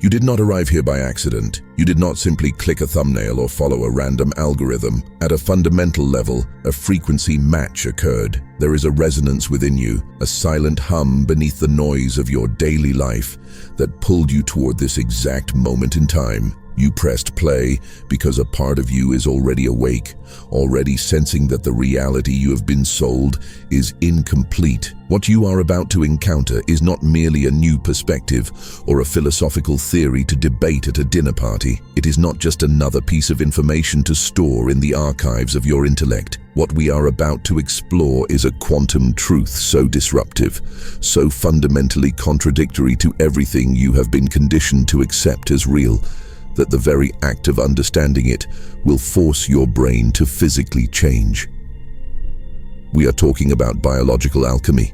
You did not arrive here by accident. You did not simply click a thumbnail or follow a random algorithm. At a fundamental level, a frequency match occurred. There is a resonance within you, a silent hum beneath the noise of your daily life that pulled you toward this exact moment in time. You pressed play because a part of you is already awake, already sensing that the reality you have been sold is incomplete. What you are about to encounter is not merely a new perspective or a philosophical theory to debate at a dinner party. It is not just another piece of information to store in the archives of your intellect. What we are about to explore is a quantum truth so disruptive, so fundamentally contradictory to everything you have been conditioned to accept as real, that the very act of understanding it will force your brain to physically change. We are talking about biological alchemy.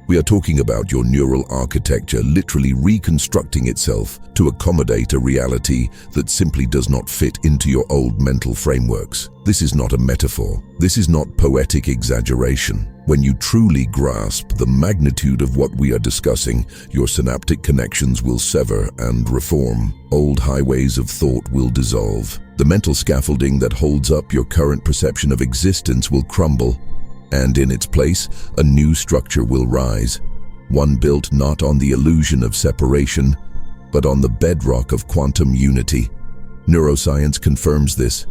We are talking about your neural architecture literally reconstructing itself to accommodate a reality that simply does not fit into your old mental frameworks. This is not a metaphor. This is not poetic exaggeration. When you truly grasp the magnitude of what we are discussing, your synaptic connections will sever and reform. Old highways of thought will dissolve. The mental scaffolding that holds up your current perception of existence will crumble, and in its place, a new structure will rise, one built not on the illusion of separation, but on the bedrock of quantum unity. Neuroscience confirms this.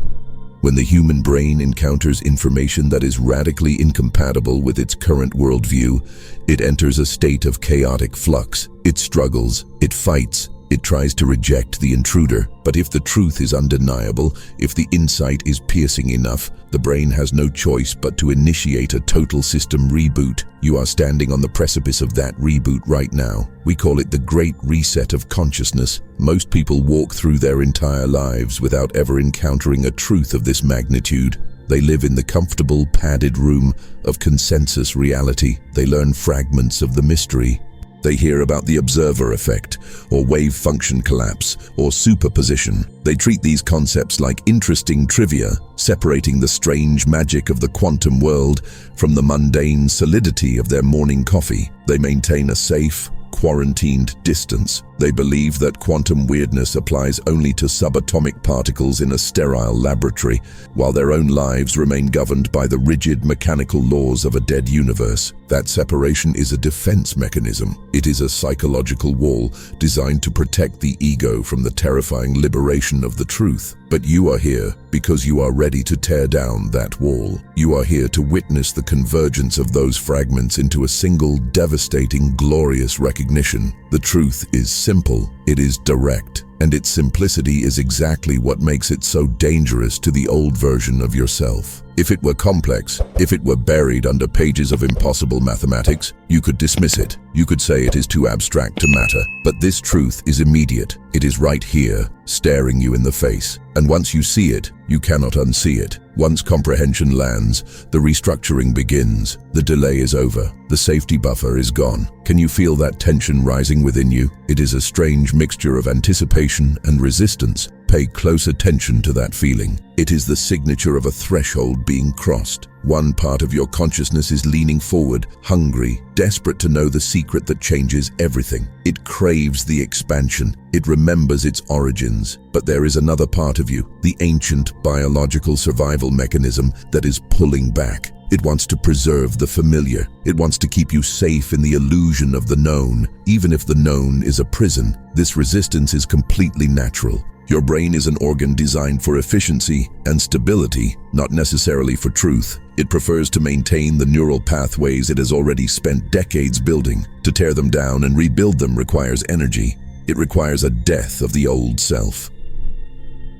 When the human brain encounters information that is radically incompatible with its current worldview, it enters a state of chaotic flux. It struggles, it fights, it tries to reject the intruder. But if the truth is undeniable, if the insight is piercing enough, the brain has no choice but to initiate a total system reboot. You are standing on the precipice of that reboot right now. We call it the Great Reset of Consciousness. Most people walk through their entire lives without ever encountering a truth of this magnitude. They live in the comfortable, padded room of consensus reality. They learn fragments of the mystery. They hear about the observer effect, or wave function collapse, or superposition. They treat these concepts like interesting trivia, separating the strange magic of the quantum world from the mundane solidity of their morning coffee. They maintain a safe, quarantined distance. They believe that quantum weirdness applies only to subatomic particles in a sterile laboratory, while their own lives remain governed by the rigid mechanical laws of a dead universe. That separation is a defense mechanism. It is a psychological wall designed to protect the ego from the terrifying liberation of the truth. But you are here because you are ready to tear down that wall. You are here to witness the convergence of those fragments into a single, devastating, glorious recognition. The truth is simple, it is direct, and its simplicity is exactly what makes it so dangerous to the old version of yourself. If it were complex, if it were buried under pages of impossible mathematics, you could dismiss it. You could say it is too abstract to matter. But this truth is immediate. It is right here, staring you in the face. And once you see it, you cannot unsee it. Once comprehension lands, the restructuring begins. The delay is over. The safety buffer is gone. Can you feel that tension rising within you? It is a strange mixture of anticipation and resistance. Pay close attention to that feeling. It is the signature of a threshold being crossed. One part of your consciousness is leaning forward, hungry, desperate to know the secret that changes everything. It craves the expansion. It remembers its origins. But there is another part of you, the ancient biological survival mechanism that is pulling back. It wants to preserve the familiar. It wants to keep you safe in the illusion of the known. Even if the known is a prison, this resistance is completely natural. Your brain is an organ designed for efficiency and stability, not necessarily for truth. It prefers to maintain the neural pathways it has already spent decades building. To tear them down and rebuild them requires energy. It requires a death of the old self.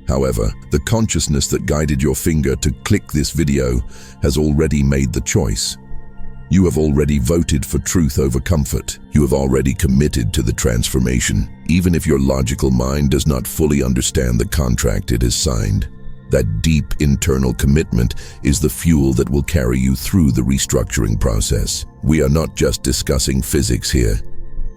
However, the consciousness that guided your finger to click this video has already made the choice. You have already voted for truth over comfort. You have already committed to the transformation, even if your logical mind does not fully understand the contract it has signed. That deep internal commitment is the fuel that will carry you through the restructuring process. We are not just discussing physics here.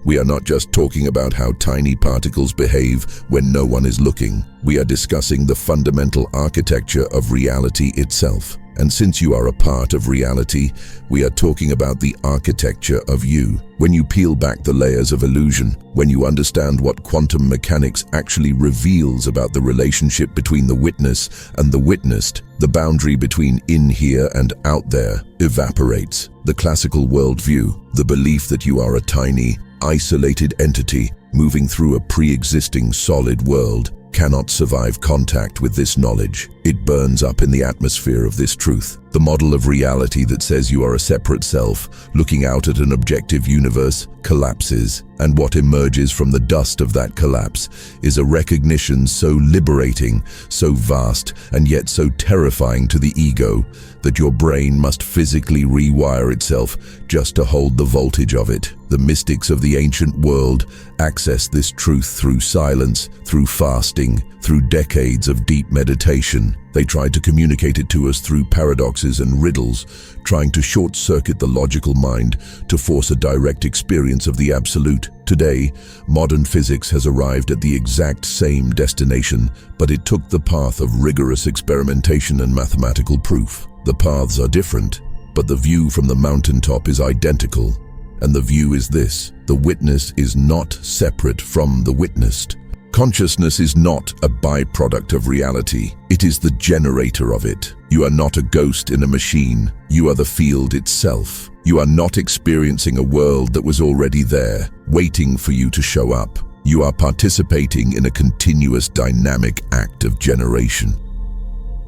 We are not just talking about how tiny particles behave when no one is looking. We are discussing the fundamental architecture of reality itself. And since you are a part of reality, we are talking about the architecture of you. When you peel back the layers of illusion, when you understand what quantum mechanics actually reveals about the relationship between the witness and the witnessed, the boundary between in here and out there evaporates. The classical worldview, the belief that you are a tiny, isolated entity moving through a pre-existing solid world, cannot survive contact with this knowledge. It burns up in the atmosphere of this truth. The model of reality that says you are a separate self, looking out at an objective universe, collapses, and what emerges from the dust of that collapse is a recognition so liberating, so vast, and yet so terrifying to the ego that your brain must physically rewire itself just to hold the voltage of it. The mystics of the ancient world accessed this truth through silence, through fasting, through decades of deep meditation. They tried to communicate it to us through paradoxes and riddles, trying to short-circuit the logical mind to force a direct experience of the absolute. Today, modern physics has arrived at the exact same destination, but it took the path of rigorous experimentation and mathematical proof. The paths are different, but the view from the mountaintop is identical. And the view is this: the witness is not separate from the witnessed. Consciousness is not a byproduct of reality. It is the generator of it. You are not a ghost in a machine. You are the field itself. You are not experiencing a world that was already there, waiting for you to show up. You are participating in a continuous dynamic act of generation.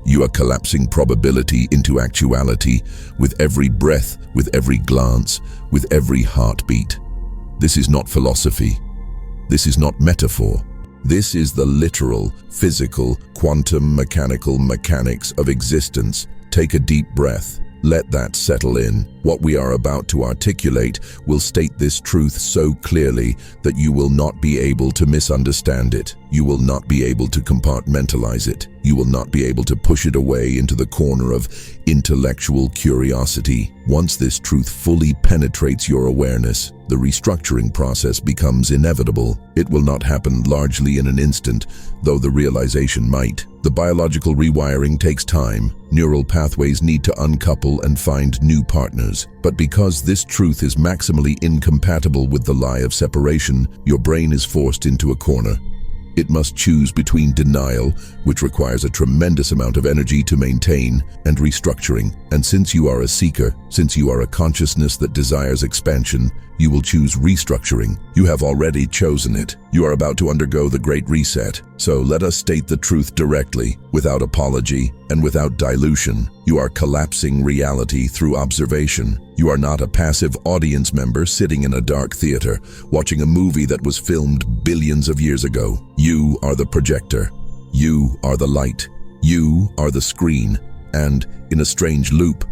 You are collapsing probability into actuality with every breath, with every glance, with every heartbeat. This is not philosophy. This is not metaphor. This is the literal, physical, quantum mechanical mechanics of existence. Take a deep breath. Let that settle in. What we are about to articulate will state this truth so clearly that you will not be able to misunderstand it. You will not be able to compartmentalize it. You will not be able to push it away into the corner of intellectual curiosity. Once this truth fully penetrates your awareness, the restructuring process becomes inevitable. It will not happen largely in an instant, though the realization might. The biological rewiring takes time. Neural pathways need to uncouple and find new partners. But because this truth is maximally incompatible with the lie of separation, your brain is forced into a corner. It must choose between denial, which requires a tremendous amount of energy to maintain, and restructuring. And since you are a seeker, since you are a consciousness that desires expansion, you will choose restructuring. You have already chosen it. You are about to undergo the Great Reset. So let us state the truth directly, without apology and without dilution. You are collapsing reality through observation. You are not a passive audience member sitting in a dark theater, watching a movie that was filmed billions of years ago. You are the projector. You are the light. You are the screen. And, in a strange loop,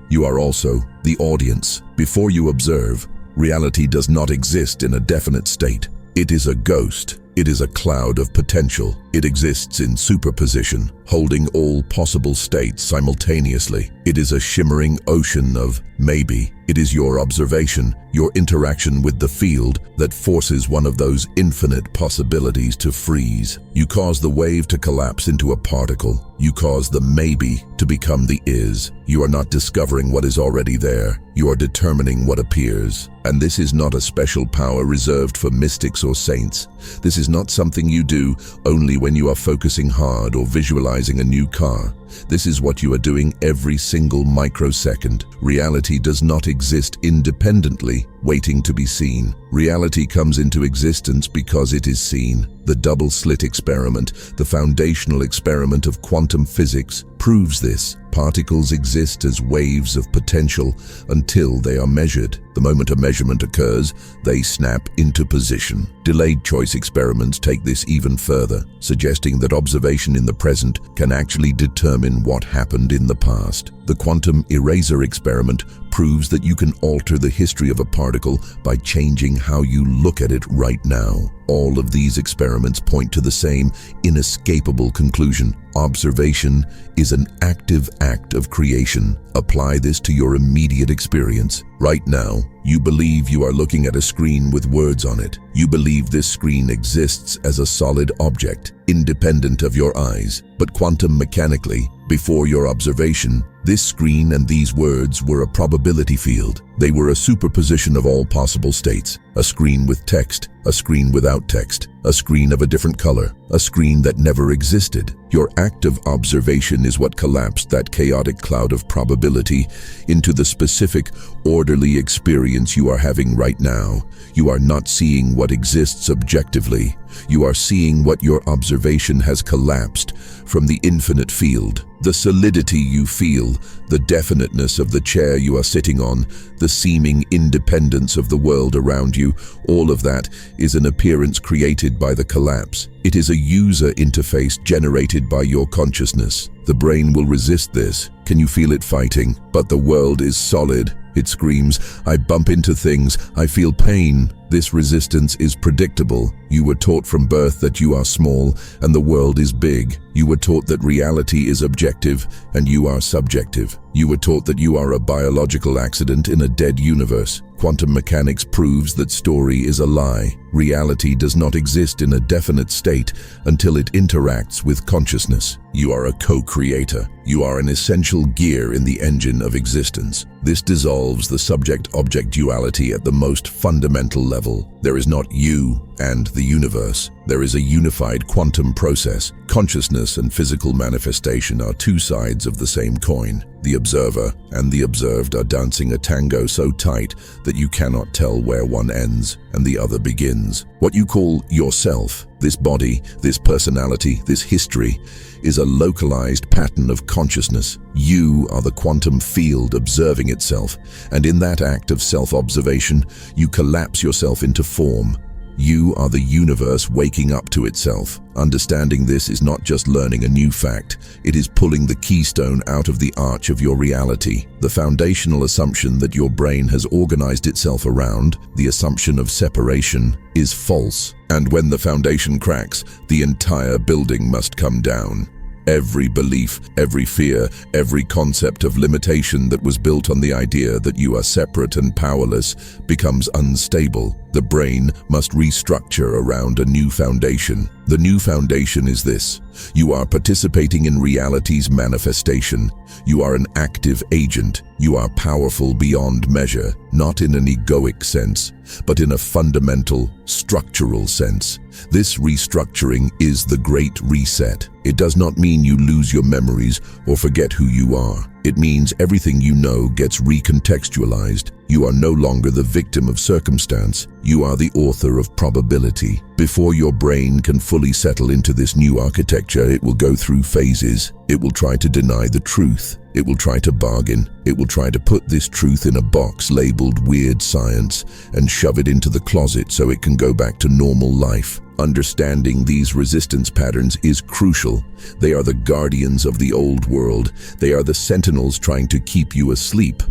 you are also the audience. Before you observe, reality does not exist in a definite state. It is a ghost. It is a cloud of potential. It exists in superposition, holding all possible states simultaneously. It is a shimmering ocean of maybe. It is your observation, your interaction with the field, that forces one of those infinite possibilities to freeze. You cause the wave to collapse into a particle. You cause the maybe to become the is. You are not discovering what is already there. You are determining what appears. And this is not a special power reserved for mystics or saints. This is not something you do only when you are focusing hard or visualizing a new car. This is what you are doing every single microsecond. Reality does not exist independently, waiting to be seen. Reality comes into existence because it is seen. The double-slit experiment, the foundational experiment of quantum physics, proves this. Particles exist as waves of potential until they are measured. The moment a measurement occurs, they snap into position. Delayed choice experiments take this even further, suggesting that observation in the present can actually determine what happened in the past. The quantum eraser experiment proves that you can alter the history of a particle by changing how you look at it right now. All of these experiments point to the same inescapable conclusion. Observation is an active act of creation. Apply this to your immediate experience. Right now, you believe you are looking at a screen with words on it. You believe this screen exists as a solid object, independent of your eyes. But quantum mechanically, before your observation, this screen and these words were a probability field. They were a superposition of all possible states. A screen with text, a screen without text, a screen of a different color, a screen that never existed. Your active observation is what collapsed that chaotic cloud of probability into the specific, orderly experience you are having right now. You are not seeing what exists objectively. You are seeing what your observation has collapsed from the infinite field. The solidity you feel, the definiteness of the chair you are sitting on, the seeming independence of the world around you, all of that is an appearance created by the collapse. It is a user interface generated by your consciousness. The brain will resist this. Can you feel it fighting? But the world is solid. It screams, I bump into things, I feel pain. This resistance is predictable. You were taught from birth that you are small and the world is big. You were taught that reality is objective and you are subjective. You were taught that you are a biological accident in a dead universe. Quantum mechanics proves that story is a lie. Reality does not exist in a definite state until it interacts with consciousness. You are a co-creator. You are an essential gear in the engine of existence. This dissolves the subject-object duality at the most fundamental level. There is not you and the universe. There is a unified quantum process. Consciousness and physical manifestation are two sides of the same coin. The observer and the observed are dancing a tango so tight that you cannot tell where one ends and the other begins. What you call yourself, this body, this personality, this history, is a localized pattern of consciousness. You are the quantum field observing itself, and in that act of self-observation, you collapse yourself into form. You are the universe waking up to itself. Understanding this is not just learning a new fact, it is pulling the keystone out of the arch of your reality. The foundational assumption that your brain has organized itself around, the assumption of separation, is false. And when the foundation cracks, the entire building must come down. Every belief, every fear, every concept of limitation that was built on the idea that you are separate and powerless becomes unstable. The brain must restructure around a new foundation. The new foundation is this: you are participating in reality's manifestation. You are an active agent. You are powerful beyond measure, not in an egoic sense, but in a fundamental, structural sense. This restructuring is the Great Reset. It does not mean you lose your memories or forget who you are. It means everything you know gets recontextualized. You are no longer the victim of circumstance. You are the author of probability. Before your brain can fully settle into this new architecture, it will go through phases. It will try to deny the truth. It will try to bargain. It will try to put this truth in a box labeled weird science and shove it into the closet so it can go back to normal life. Understanding these resistance patterns is crucial. They are the guardians of the old world. They are the sentinels trying to keep you asleep.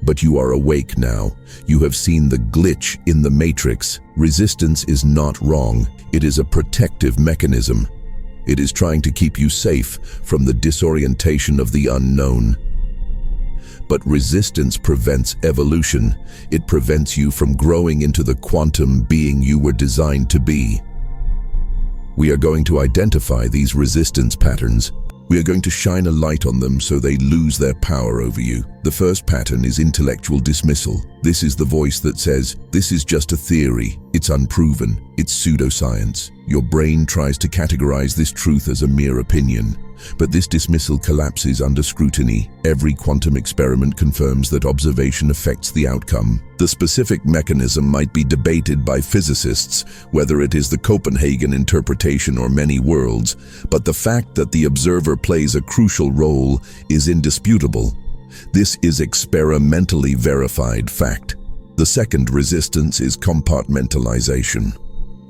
But you are awake now. You have seen the glitch in the matrix. Resistance is not wrong. It is a protective mechanism. It is trying to keep you safe from the disorientation of the unknown. But resistance prevents evolution. It prevents you from growing into the quantum being you were designed to be. We are going to identify these resistance patterns. We are going to shine a light on them so they lose their power over you. The first pattern is intellectual dismissal. This is the voice that says, this is just a theory. It's unproven. It's pseudoscience. Your brain tries to categorize this truth as a mere opinion. But this dismissal collapses under scrutiny. Every quantum experiment confirms that observation affects the outcome. The specific mechanism might be debated by physicists, whether it is the Copenhagen interpretation or many worlds, but the fact that the observer plays a crucial role is indisputable. This is experimentally verified fact. The second resistance is compartmentalization.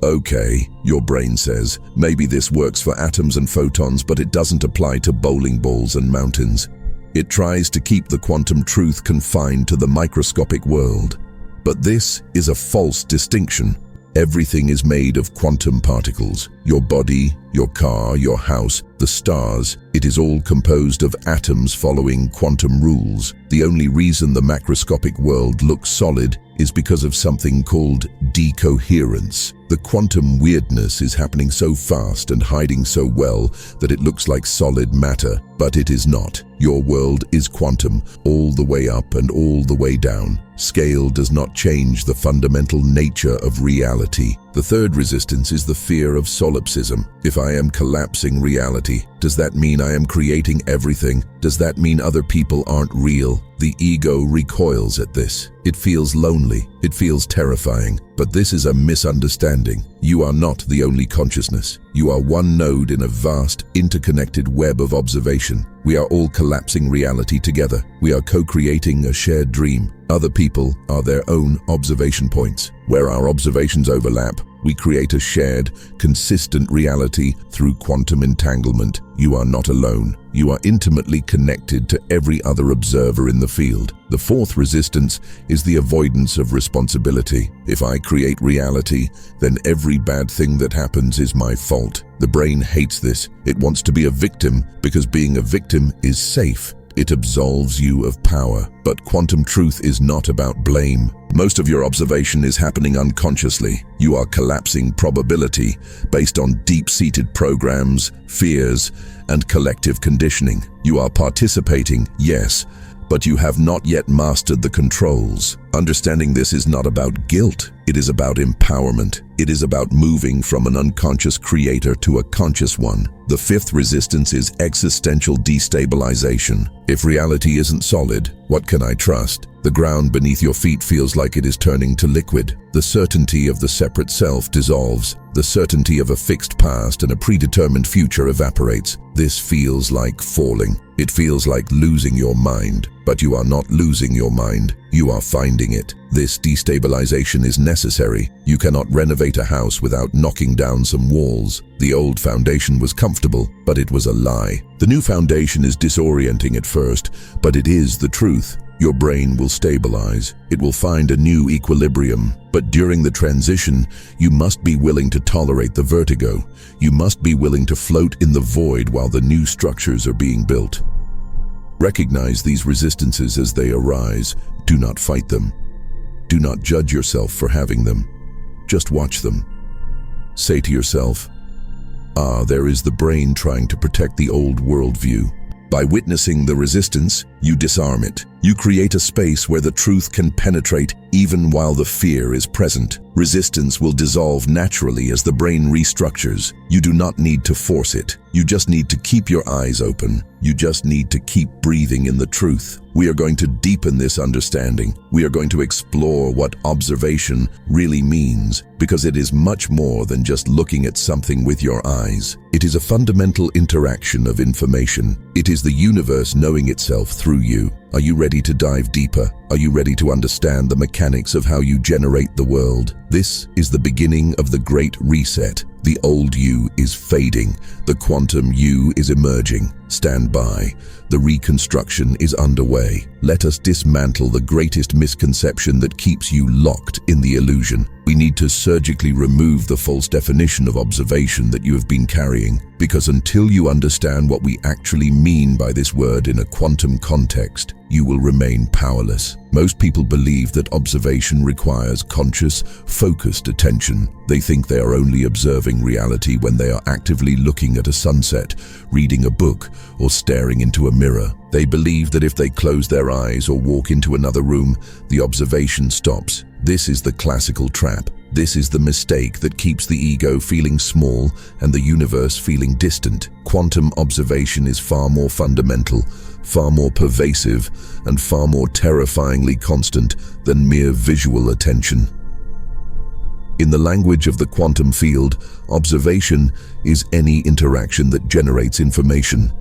Okay, your brain says, maybe this works for atoms and photons, but it doesn't apply to bowling balls and mountains. It tries to keep the quantum truth confined to the microscopic world. But this is a false distinction. Everything is made of quantum particles. your body, your car, your house, the stars. It is all composed of atoms following quantum rules. The only reason the macroscopic world looks solid is because of something called decoherence. The quantum weirdness is happening so fast and hiding so well that it looks like solid matter, but it is not. Your world is quantum, all the way up and all the way down. Scale does not change the fundamental nature of reality. The third resistance is the fear of solipsism. If I am collapsing reality, does that mean I am creating everything? Does that mean other people aren't real? The ego recoils at this. It feels lonely. It feels terrifying. But this is a misunderstanding. You are not the only consciousness. You are one node in a vast, interconnected web of observation. We are all collapsing reality together. We are co-creating a shared dream. Other people are their own observation points. Where our observations overlap, we create a shared, consistent reality through quantum entanglement. You are not alone. You are intimately connected to every other observer in the field. The fourth resistance is the avoidance of responsibility. If I create reality, then every bad thing that happens is my fault. The brain hates this. It wants to be a victim because being a victim is safe. It absolves you of power. But quantum truth is not about blame. Most of your observation is happening unconsciously. You are collapsing probability based on deep-seated programs, fears, and collective conditioning. You are participating, yes, but you have not yet mastered the controls. Understanding this is not about guilt. It is about empowerment. It is about moving from an unconscious creator to a conscious one. The fifth resistance is existential destabilization. If reality isn't solid, what can I trust? The ground beneath your feet feels like it is turning to liquid. The certainty of the separate self dissolves. The certainty of a fixed past and a predetermined future evaporates. This feels like falling. It feels like losing your mind. But you are not losing your mind. You are finding it. This destabilization is necessary. You cannot renovate a house without knocking down some walls. The old foundation was comfortable, but it was a lie. The new foundation is disorienting at first, but it is the truth. Your brain will stabilize. It will find a new equilibrium. But during the transition, you must be willing to tolerate the vertigo. You must be willing to float in the void while the new structures are being built. Recognize these resistances as they arise. Do not fight them. Do not judge yourself for having them. Just watch them. Say to yourself, there is the brain trying to protect the old worldview. By witnessing the resistance, you disarm it. You create a space where the truth can penetrate even while the fear is present. Resistance will dissolve naturally as the brain restructures. You do not need to force it. You just need to keep your eyes open. You just need to keep breathing in the truth. We are going to deepen this understanding. We are going to explore what observation really means, because it is much more than just looking at something with your eyes. It is a fundamental interaction of information. It is the universe knowing itself through you. Are you ready to dive deeper? Are you ready to understand the mechanics of how you generate the world? This is the beginning of the Great Reset. The old you is fading. The quantum you is emerging. Stand by. The reconstruction is underway. Let us dismantle the greatest misconception that keeps you locked in the illusion. We need to surgically remove the false definition of observation that you have been carrying, because until you understand what we actually mean by this word in a quantum context, you will remain powerless. Most people believe that observation requires conscious, focused attention. They think they are only observing reality when they are actively looking at a sunset, reading a book, or staring into a mirror. They believe that if they close their eyes or walk into another room, the observation stops. This is the classical trap. This is the mistake that keeps the ego feeling small and the universe feeling distant. Quantum observation is far more fundamental, far more pervasive, and far more terrifyingly constant than mere visual attention. In the language of the quantum field, observation is any interaction that generates information.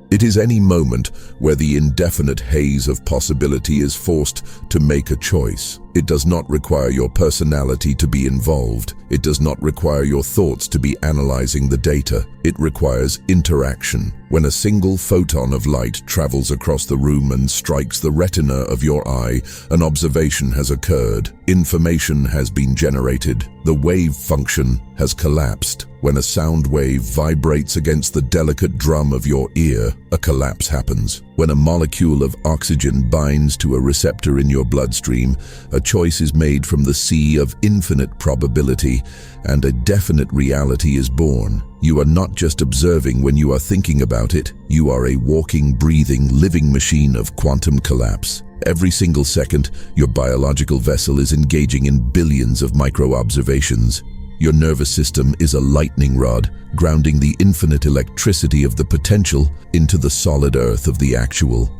It is any moment where the indefinite haze of possibility is forced to make a choice. It does not require your personality to be involved. It does not require your thoughts to be analyzing the data. It requires interaction. When a single photon of light travels across the room and strikes the retina of your eye, an observation has occurred. Information has been generated. The wave function has collapsed. When a sound wave vibrates against the delicate drum of your ear, a collapse happens. When a molecule of oxygen binds to a receptor in your bloodstream, a choice is made from the sea of infinite probability, and a definite reality is born. You are not just observing when you are thinking about it. You are a walking, breathing, living machine of quantum collapse. Every single second, your biological vessel is engaging in billions of micro-observations. Your nervous system is a lightning rod, grounding the infinite electricity of the potential into the solid earth of the actual.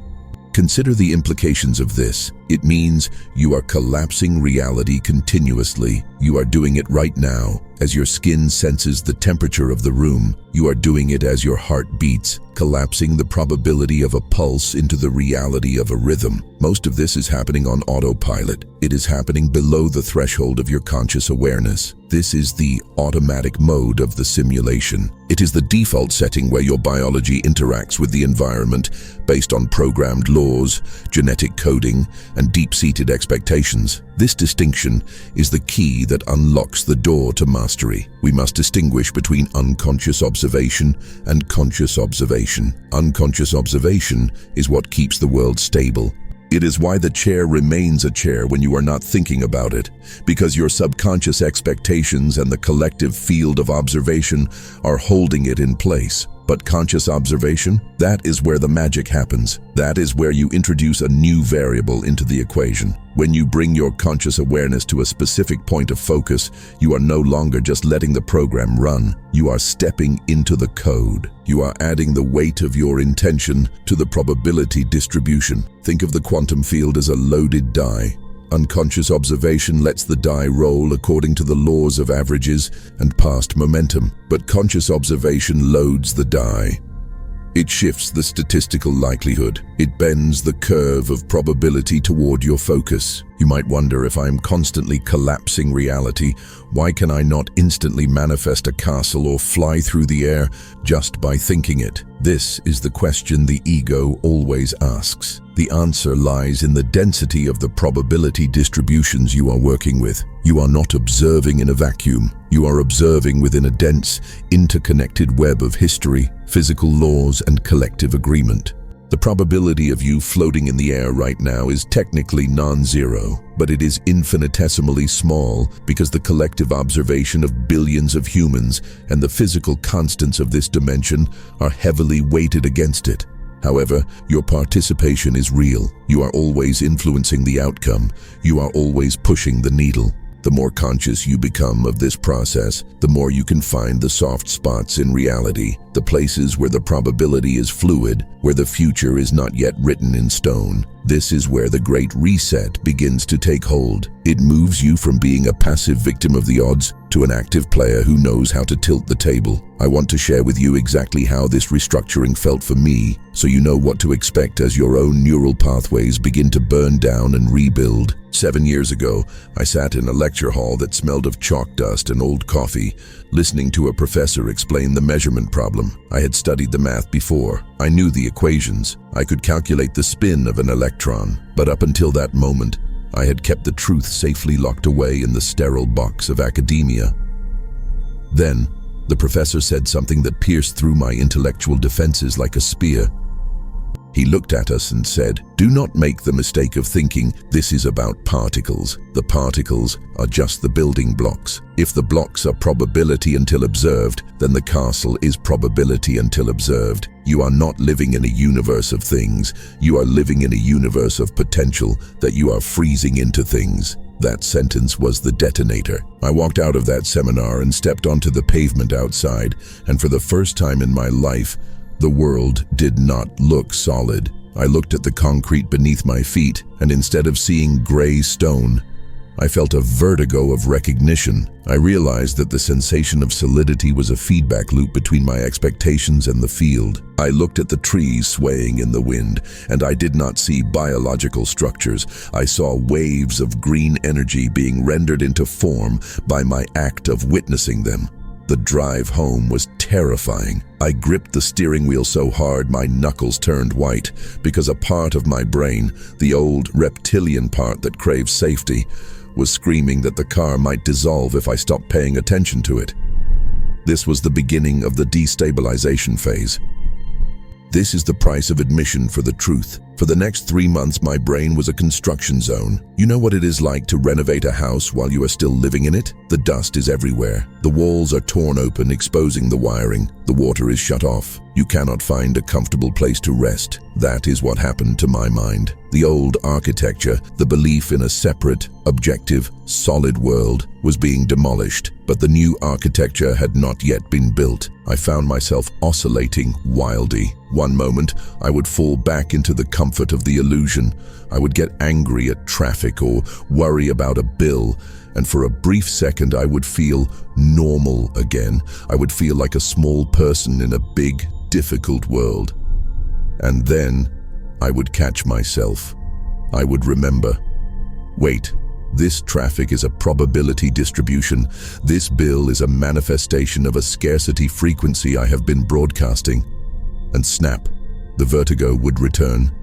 Consider the implications of this. It means you are collapsing reality continuously. You are doing it right now. As your skin senses the temperature of the room, you are doing it as your heart beats, collapsing the probability of a pulse into the reality of a rhythm. Most of this is happening on autopilot. It is happening below the threshold of your conscious awareness. This is the automatic mode of the simulation. It is the default setting where your biology interacts with the environment based on programmed laws, genetic coding, and deep-seated expectations. This distinction is the key that unlocks the door to mastery. We must distinguish between unconscious observation and conscious observation. Unconscious observation is what keeps the world stable. It is why the chair remains a chair when you are not thinking about it, because your subconscious expectations and the collective field of observation are holding it in place. But conscious observation, that is where the magic happens. That is where you introduce a new variable into the equation. When you bring your conscious awareness to a specific point of focus, you are no longer just letting the program run. You are stepping into the code. You are adding the weight of your intention to the probability distribution. Think of the quantum field as a loaded die. Unconscious observation lets the die roll according to the laws of averages and past momentum, but conscious observation loads the die. It shifts the statistical likelihood. It bends the curve of probability toward your focus. You might wonder, if I am constantly collapsing reality, why can I not instantly manifest a castle or fly through the air just by thinking it? This is the question the ego always asks. The answer lies in the density of the probability distributions you are working with. You are not observing in a vacuum. You are observing within a dense, interconnected web of history, physical laws, and collective agreement. The probability of you floating in the air right now is technically non-zero, but it is infinitesimally small because the collective observation of billions of humans and the physical constants of this dimension are heavily weighted against it. However, your participation is real. You are always influencing the outcome. You are always pushing the needle. The more conscious you become of this process, the more you can find the soft spots in reality, the places where the probability is fluid, where the future is not yet written in stone. This is where the great reset begins to take hold. It moves you from being a passive victim of the odds to an active player who knows how to tilt the table. I want to share with you exactly how this restructuring felt for me, so you know what to expect as your own neural pathways begin to burn down and rebuild. 7 years ago, I sat in a lecture hall that smelled of chalk dust and old coffee, listening to a professor explain the measurement problem. I had studied the math before. I knew the equations. I could calculate the spin of an electron. But up until that moment, I had kept the truth safely locked away in the sterile box of academia. Then, the professor said something that pierced through my intellectual defenses like a spear. He looked at us and said, "Do not make the mistake of thinking this is about particles. The particles are just the building blocks. If the blocks are probability until observed, then the castle is probability until observed. You are not living in a universe of things. You are living in a universe of potential that you are freezing into things." That sentence was the detonator. I walked out of that seminar and stepped onto the pavement outside, and for the first time in my life, the world did not look solid. I looked at the concrete beneath my feet, and instead of seeing gray stone, I felt a vertigo of recognition. I realized that the sensation of solidity was a feedback loop between my expectations and the field. I looked at the trees swaying in the wind, and I did not see biological structures. I saw waves of green energy being rendered into form by my act of witnessing them. The drive home was terrifying. I gripped the steering wheel so hard my knuckles turned white, because a part of my brain, the old reptilian part that craves safety, was screaming that the car might dissolve if I stopped paying attention to it. This was the beginning of the destabilization phase. This is the price of admission for the truth. For the next 3 months, my brain was a construction zone. You know what it is like to renovate a house while you are still living in it? The dust is everywhere. The walls are torn open, exposing the wiring. The water is shut off. You cannot find a comfortable place to rest. That is what happened to my mind. The old architecture, the belief in a separate, objective, solid world, was being demolished, but the new architecture had not yet been built. I found myself oscillating wildly. One moment, I would fall back into the comfort of the illusion. I would get angry at traffic or worry about a bill, and for a brief second I would feel normal again. I would feel like a small person in a big, difficult world. And then I would catch myself. I would remember, wait, this traffic is a probability distribution. This bill is a manifestation of a scarcity frequency I have been broadcasting. And snap, the vertigo would return.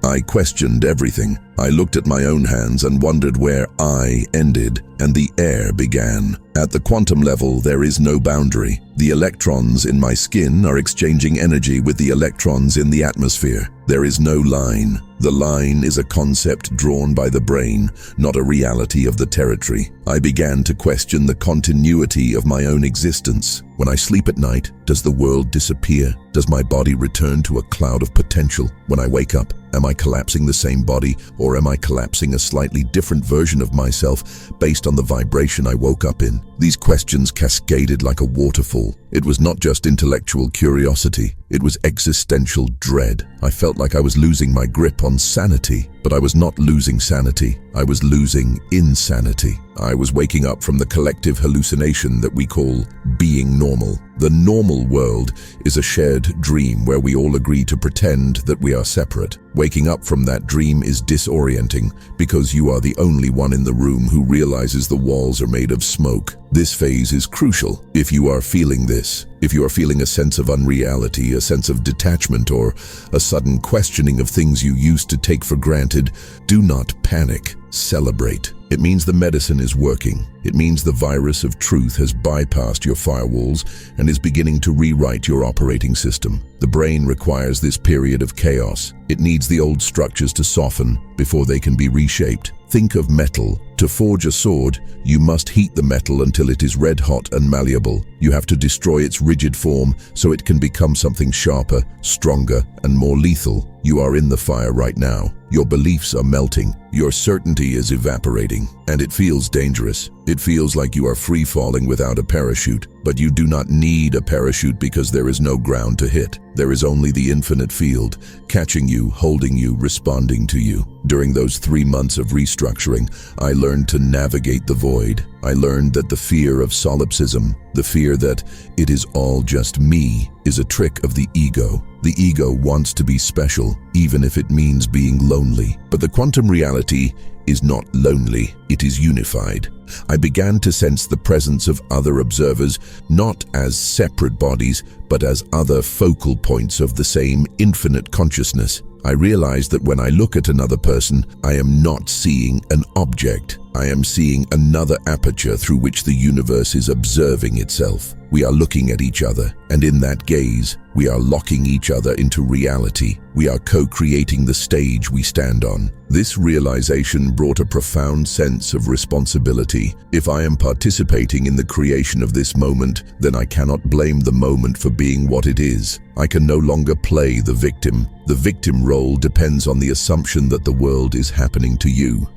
I questioned everything. I looked at my own hands and wondered where I ended and the air began. At the quantum level, there is no boundary. The electrons in my skin are exchanging energy with the electrons in the atmosphere. There is no line. The line is a concept drawn by the brain, not a reality of the territory. I began to question the continuity of my own existence. When I sleep at night, does the world disappear? Does my body return to a cloud of potential? When I wake up, am I collapsing the same body, or am I collapsing a slightly different version of myself based on the vibration I woke up in? These questions cascaded like a waterfall. It was not just intellectual curiosity, it was existential dread. I felt like I was losing my grip on sanity, but I was not losing sanity. I was losing insanity. I was waking up from the collective hallucination that we call being normal. The normal world is a shared dream where we all agree to pretend that we are separate. Waking up from that dream is disorienting because you are the only one in the room who realizes the walls are made of smoke. This phase is crucial. If you are feeling this, if you are feeling a sense of unreality, a sense of detachment, or a sudden questioning of things you used to take for granted, do not panic. Celebrate. It means the medicine is working. It means the virus of truth has bypassed your firewalls and is beginning to rewrite your operating system. The brain requires this period of chaos. It needs the old structures to soften before they can be reshaped. Think of metal. To forge a sword, you must heat the metal until it is red hot and malleable. You have to destroy its rigid form so it can become something sharper, stronger, and more lethal. You are in the fire right now. Your beliefs are melting. Your certainty is evaporating, and it feels dangerous. It feels like you are free-falling without a parachute, but you do not need a parachute because there is no ground to hit. There is only the infinite field, catching you, holding you, responding to you. During those 3 months of restructuring, I learned to navigate the void. I learned that the fear of solipsism, the fear that it is all just me, is a trick of the ego. The ego wants to be special, even if it means being lonely. But the quantum reality is not lonely, it is unified. I began to sense the presence of other observers, not as separate bodies, but as other focal points of the same infinite consciousness. I realized that when I look at another person, I am not seeing an object. I am seeing another aperture through which the universe is observing itself. We are looking at each other, and in that gaze, we are locking each other into reality. We are co-creating the stage we stand on. This realization brought a profound sense of responsibility. If I am participating in the creation of this moment, then I cannot blame the moment for being what it is. I can no longer play the victim. The victim role depends on the assumption that the world is happening to you.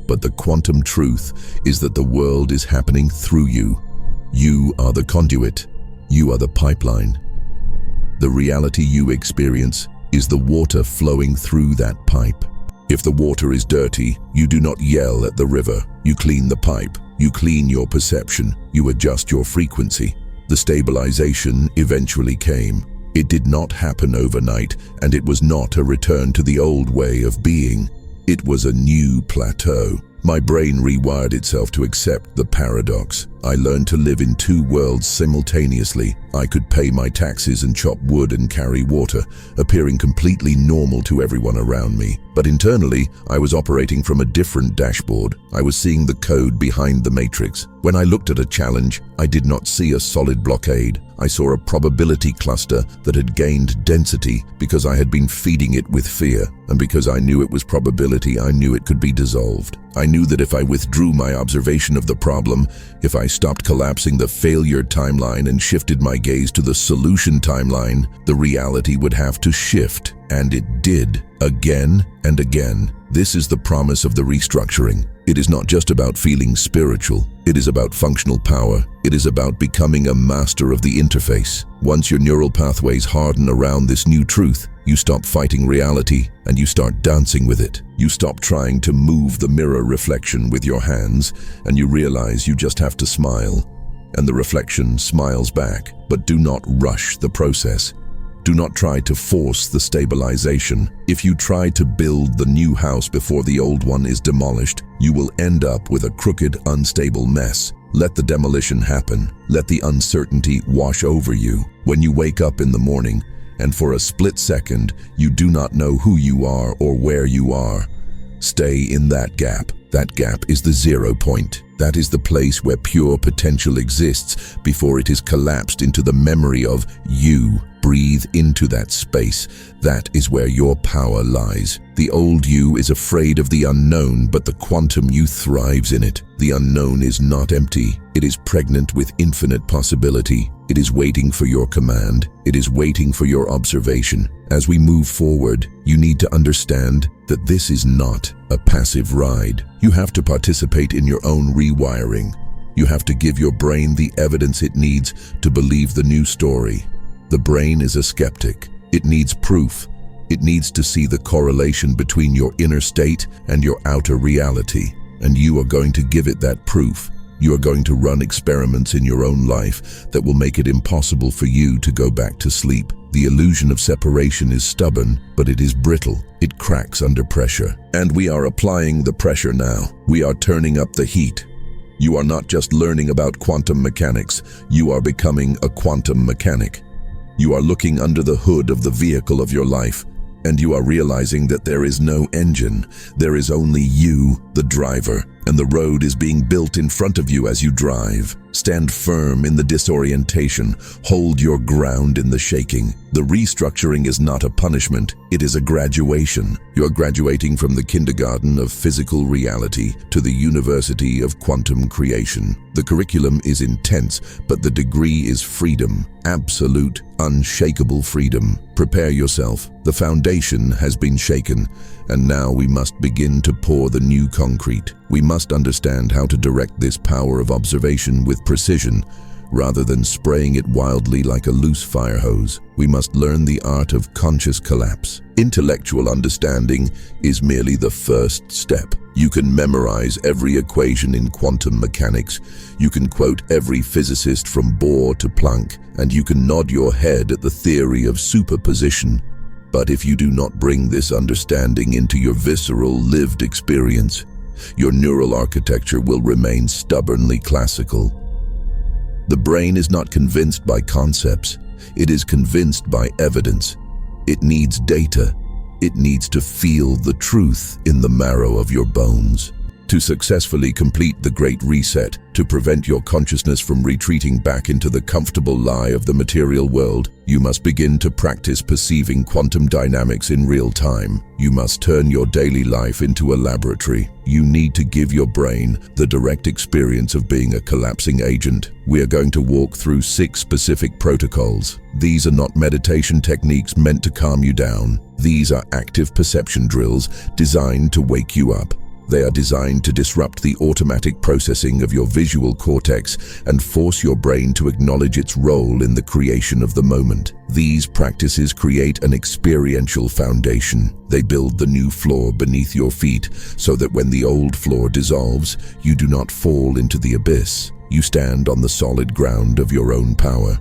But the quantum truth is that the world is happening through you. You are the conduit. You are the pipeline. The reality you experience is the water flowing through that pipe. If the water is dirty, you do not yell at the river. You clean the pipe. You clean your perception. You adjust your frequency. The stabilization eventually came. It did not happen overnight, and it was not a return to the old way of being. It was a new plateau. My brain rewired itself to accept the paradox. I learned to live in two worlds simultaneously. I could pay my taxes and chop wood and carry water, appearing completely normal to everyone around me. But internally, I was operating from a different dashboard. I was seeing the code behind the matrix. When I looked at a challenge, I did not see a solid blockade. I saw a probability cluster that had gained density because I had been feeding it with fear. And because I knew it was probability, I knew it could be dissolved. I knew that if I withdrew my observation of the problem, if I stopped collapsing the failure timeline and shifted my gaze to the solution timeline, the reality would have to shift. And it did, again and again. This is the promise of the restructuring. It is not just about feeling spiritual. It is about functional power. It is about becoming a master of the interface. Once your neural pathways harden around this new truth, you stop fighting reality and you start dancing with it. You stop trying to move the mirror reflection with your hands and you realize you just have to smile. And the reflection smiles back, but do not rush the process. Do not try to force the stabilization. If you try to build the new house before the old one is demolished, you will end up with a crooked, unstable mess. Let the demolition happen. Let the uncertainty wash over you. When you wake up in the morning, and for a split second, you do not know who you are or where you are, stay in that gap. That gap is the 0 point. That is the place where pure potential exists before it is collapsed into the memory of you. Breathe into that space. That is where your power lies. The old you is afraid of the unknown, but the quantum you thrives in it. The unknown is not empty. It is pregnant with infinite possibility. It is waiting for your command. It is waiting for your observation. As we move forward, you need to understand that this is not a passive ride. You have to participate in your own rewiring. You have to give your brain the evidence it needs to believe the new story. The brain is a skeptic. It needs proof. It needs to see the correlation between your inner state and your outer reality. And you are going to give it that proof. You are going to run experiments in your own life that will make it impossible for you to go back to sleep. The illusion of separation is stubborn, but it is brittle. It cracks under pressure. And we are applying the pressure now. We are turning up the heat. You are not just learning about quantum mechanics. You are becoming a quantum mechanic. You are looking under the hood of the vehicle of your life, and you are realizing that there is no engine. There is only you, the driver, and the road is being built in front of you as you drive. Stand firm in the disorientation. Hold your ground in the shaking. The restructuring is not a punishment. It is a graduation. You are graduating from the kindergarten of physical reality to the university of quantum creation. The curriculum is intense, but the degree is freedom. Absolute, unshakable freedom. Prepare yourself. The foundation has been shaken, and now we must begin to pour the new concrete. We must understand how to direct this power of observation with precision, rather than spraying it wildly like a loose fire hose. We must learn the art of conscious collapse. Intellectual understanding is merely the first step. You can memorize every equation in quantum mechanics. You can quote every physicist from Bohr to Planck, and you can nod your head at the theory of superposition. But if you do not bring this understanding into your visceral, lived experience, your neural architecture will remain stubbornly classical. The brain is not convinced by concepts. It is convinced by evidence. It needs data. It needs to feel the truth in the marrow of your bones. To successfully complete the Great Reset, to prevent your consciousness from retreating back into the comfortable lie of the material world, you must begin to practice perceiving quantum dynamics in real time. You must turn your daily life into a laboratory. You need to give your brain the direct experience of being a collapsing agent. We are going to walk through 6 specific protocols. These are not meditation techniques meant to calm you down. These are active perception drills designed to wake you up. They are designed to disrupt the automatic processing of your visual cortex and force your brain to acknowledge its role in the creation of the moment. These practices create an experiential foundation. They build the new floor beneath your feet so that when the old floor dissolves, you do not fall into the abyss. You stand on the solid ground of your own power.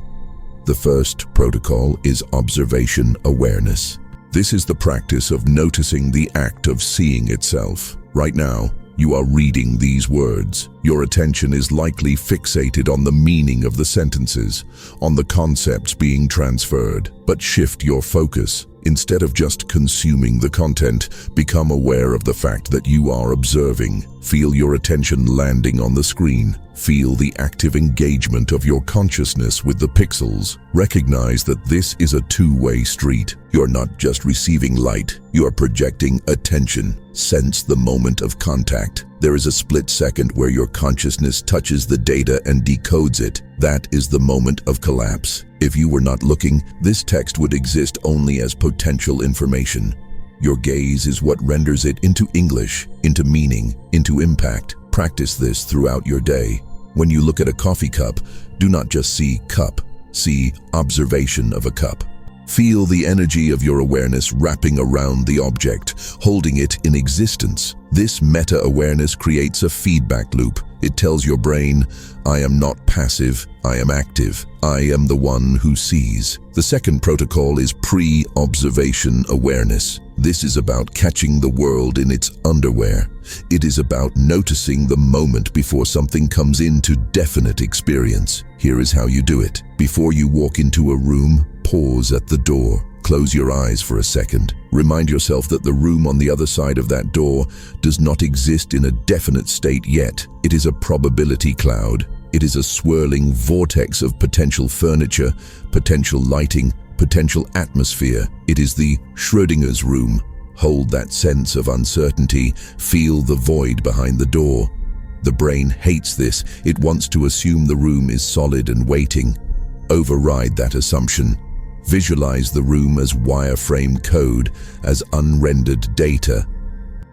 The first protocol is observation awareness. This is the practice of noticing the act of seeing itself. Right now, you are reading these words. Your attention is likely fixated on the meaning of the sentences, on the concepts being transferred. But shift your focus. Instead of just consuming the content, become aware of the fact that you are observing. Feel your attention landing on the screen. Feel the active engagement of your consciousness with the pixels. Recognize that this is a two-way street. You're not just receiving light, you are projecting attention. Sense the moment of contact. There is a split second where your consciousness touches the data and decodes it. That is the moment of collapse. If you were not looking, this text would exist only as potential information. Your gaze is what renders it into English, into meaning, into impact. Practice this throughout your day. When you look at a coffee cup, do not just see cup, see observation of a cup. Feel the energy of your awareness wrapping around the object, holding it in existence. This meta-awareness creates a feedback loop. It tells your brain, I am not passive, I am active. I am the one who sees. The second protocol is pre-observation awareness. This is about catching the world in its underwear. It is about noticing the moment before something comes into definite experience. Here is how you do it. Before you walk into a room, pause at the door. Close your eyes for a second. Remind yourself that the room on the other side of that door does not exist in a definite state yet. It is a probability cloud. It is a swirling vortex of potential furniture, potential lighting, potential atmosphere. It is the Schrödinger's room. Hold that sense of uncertainty. Feel the void behind the door. The brain hates this. It wants to assume the room is solid and waiting. Override that assumption. Visualize the room as wireframe code, as unrendered data.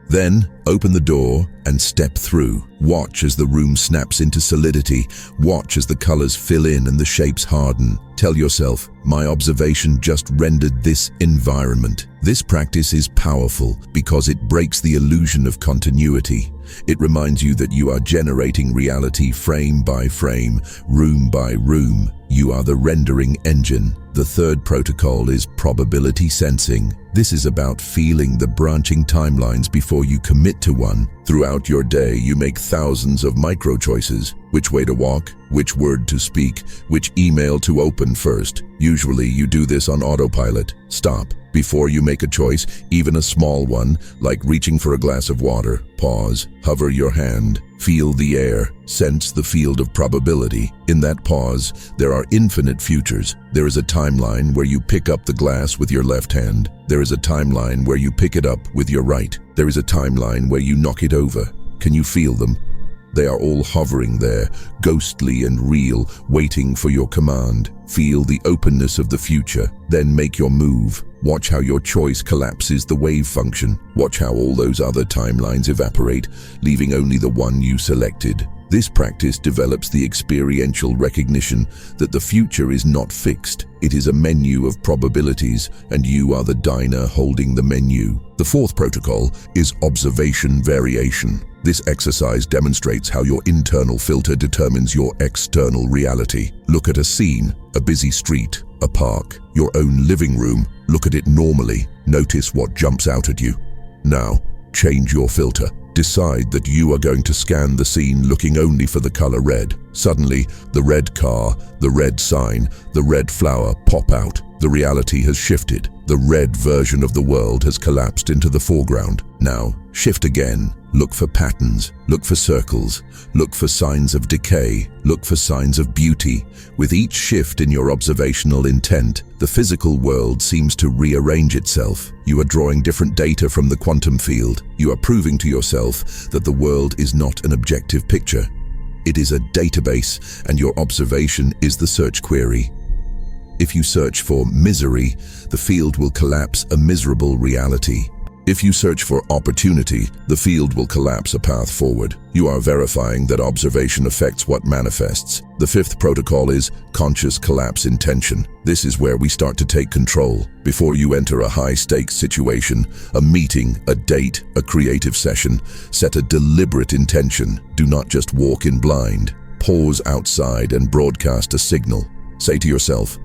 Then, open the door and step through. Watch as the room snaps into solidity. Watch as the colors fill in and the shapes harden. Tell yourself, my observation just rendered this environment. This practice is powerful because it breaks the illusion of continuity. It reminds you that you are generating reality frame by frame, room by room. You are the rendering engine. The third protocol is probability sensing. This is about feeling the branching timelines before you commit to one. Throughout your day, you make thousands of micro-choices. Which way to walk, which word to speak, which email to open first. Usually you do this on autopilot. Stop. Before you make a choice, even a small one, like reaching for a glass of water, pause, hover your hand, feel the air, sense the field of probability. In that pause, there are infinite futures. There is a timeline where you pick up the glass with your left hand. There is a timeline where you pick it up with your right. There is a timeline where you knock it over. Can you feel them? They are all hovering there, ghostly and real, waiting for your command. Feel the openness of the future, then make your move. Watch how your choice collapses the wave function. Watch how all those other timelines evaporate, leaving only the one you selected. This practice develops the experiential recognition that the future is not fixed. It is a menu of probabilities, and you are the diner holding the menu. The fourth protocol is observation variation. This exercise demonstrates how your internal filter determines your external reality. Look at a scene, a busy street, a park, your own living room. Look at it normally. Notice what jumps out at you. Now, change your filter. Decide that you are going to scan the scene looking only for the color red. Suddenly, the red car, the red sign, the red flower pop out. The reality has shifted. The red version of the world has collapsed into the foreground. Now, shift again. Look for patterns. Look for circles. Look for signs of decay. Look for signs of beauty. With each shift in your observational intent, the physical world seems to rearrange itself. You are drawing different data from the quantum field. You are proving to yourself that the world is not an objective picture. It is a database, and your observation is the search query. If you search for misery, the field will collapse a miserable reality. If you search for opportunity, the field will collapse a path forward. You are verifying that observation affects what manifests. The fifth protocol is conscious collapse intention. This is where we start to take control. Before you enter a high-stakes situation, a meeting, a date, a creative session, set a deliberate intention. Do not just walk in blind. Pause outside and broadcast a signal. Say to yourself,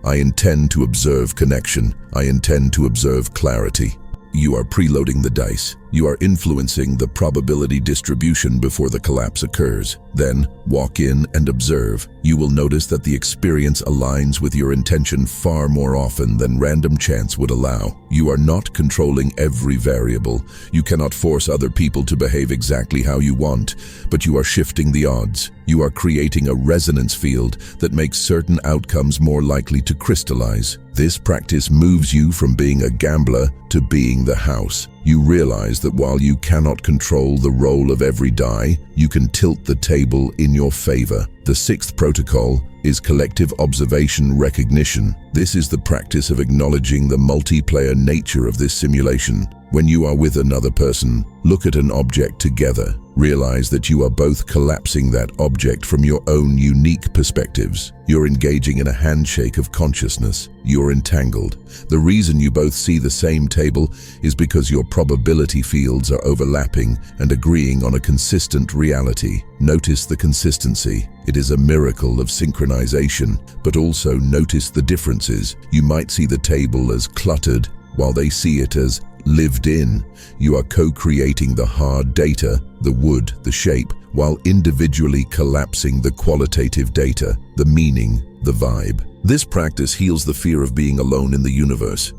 I intend to observe connection. I intend to observe clarity. You are preloading the dice. You are influencing the probability distribution before the collapse occurs. Then, walk in and observe. You will notice that the experience aligns with your intention far more often than random chance would allow. You are not controlling every variable. You cannot force other people to behave exactly how you want, but you are shifting the odds. You are creating a resonance field that makes certain outcomes more likely to crystallize. This practice moves you from being a gambler to being the house. You realize that while you cannot control the roll of every die, you can tilt the table in your favor. The sixth protocol is collective observation recognition. This is the practice of acknowledging the multiplayer nature of this simulation. When you are with another person, look at an object together. Realize that you are both collapsing that object from your own unique perspectives. You're engaging in a handshake of consciousness. You're entangled. The reason you both see the same table is because your probability fields are overlapping and agreeing on a consistent reality. Notice the consistency. It is a miracle of synchronization, but also notice the differences. You might see the table as cluttered, while they see it as lived in. You are co-creating the hard data, the wood, the shape, while individually collapsing the qualitative data, the meaning, the vibe. This practice heals the fear of being alone in the universe.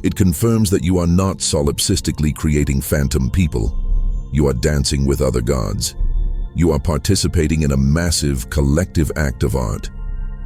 It confirms that you are not solipsistically creating phantom people. You are dancing with other gods. You are participating in a massive collective act of art.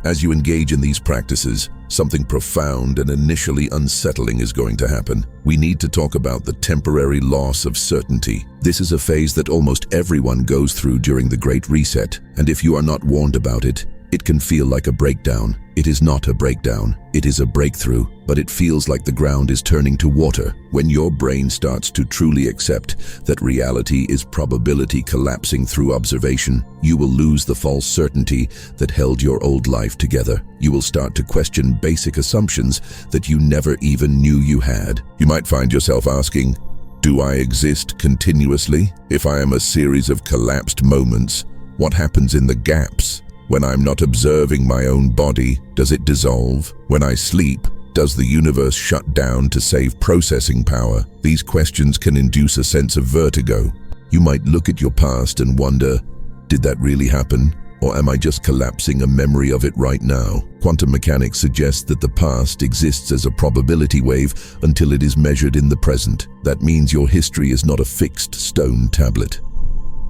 As you engage in these practices, something profound and initially unsettling is going to happen. We need to talk about the temporary loss of certainty. This is a phase that almost everyone goes through during the Great Reset, and if you are not warned about it, it can feel like a breakdown. It is not a breakdown, it is a breakthrough, but it feels like the ground is turning to water. When your brain starts to truly accept that reality is probability collapsing through observation, you will lose the false certainty that held your old life together. You will start to question basic assumptions that you never even knew you had. You might find yourself asking, do I exist continuously? If I am a series of collapsed moments, what happens in the gaps? When I'm not observing my own body, does it dissolve? When I sleep, does the universe shut down to save processing power? These questions can induce a sense of vertigo. You might look at your past and wonder, did that really happen? Or am I just collapsing a memory of it right now? Quantum mechanics suggests that the past exists as a probability wave until it is measured in the present. That means your history is not a fixed stone tablet.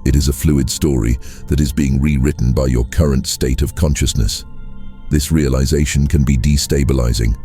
It is a fluid story that is being rewritten by your current state of consciousness. This realization can be destabilizing.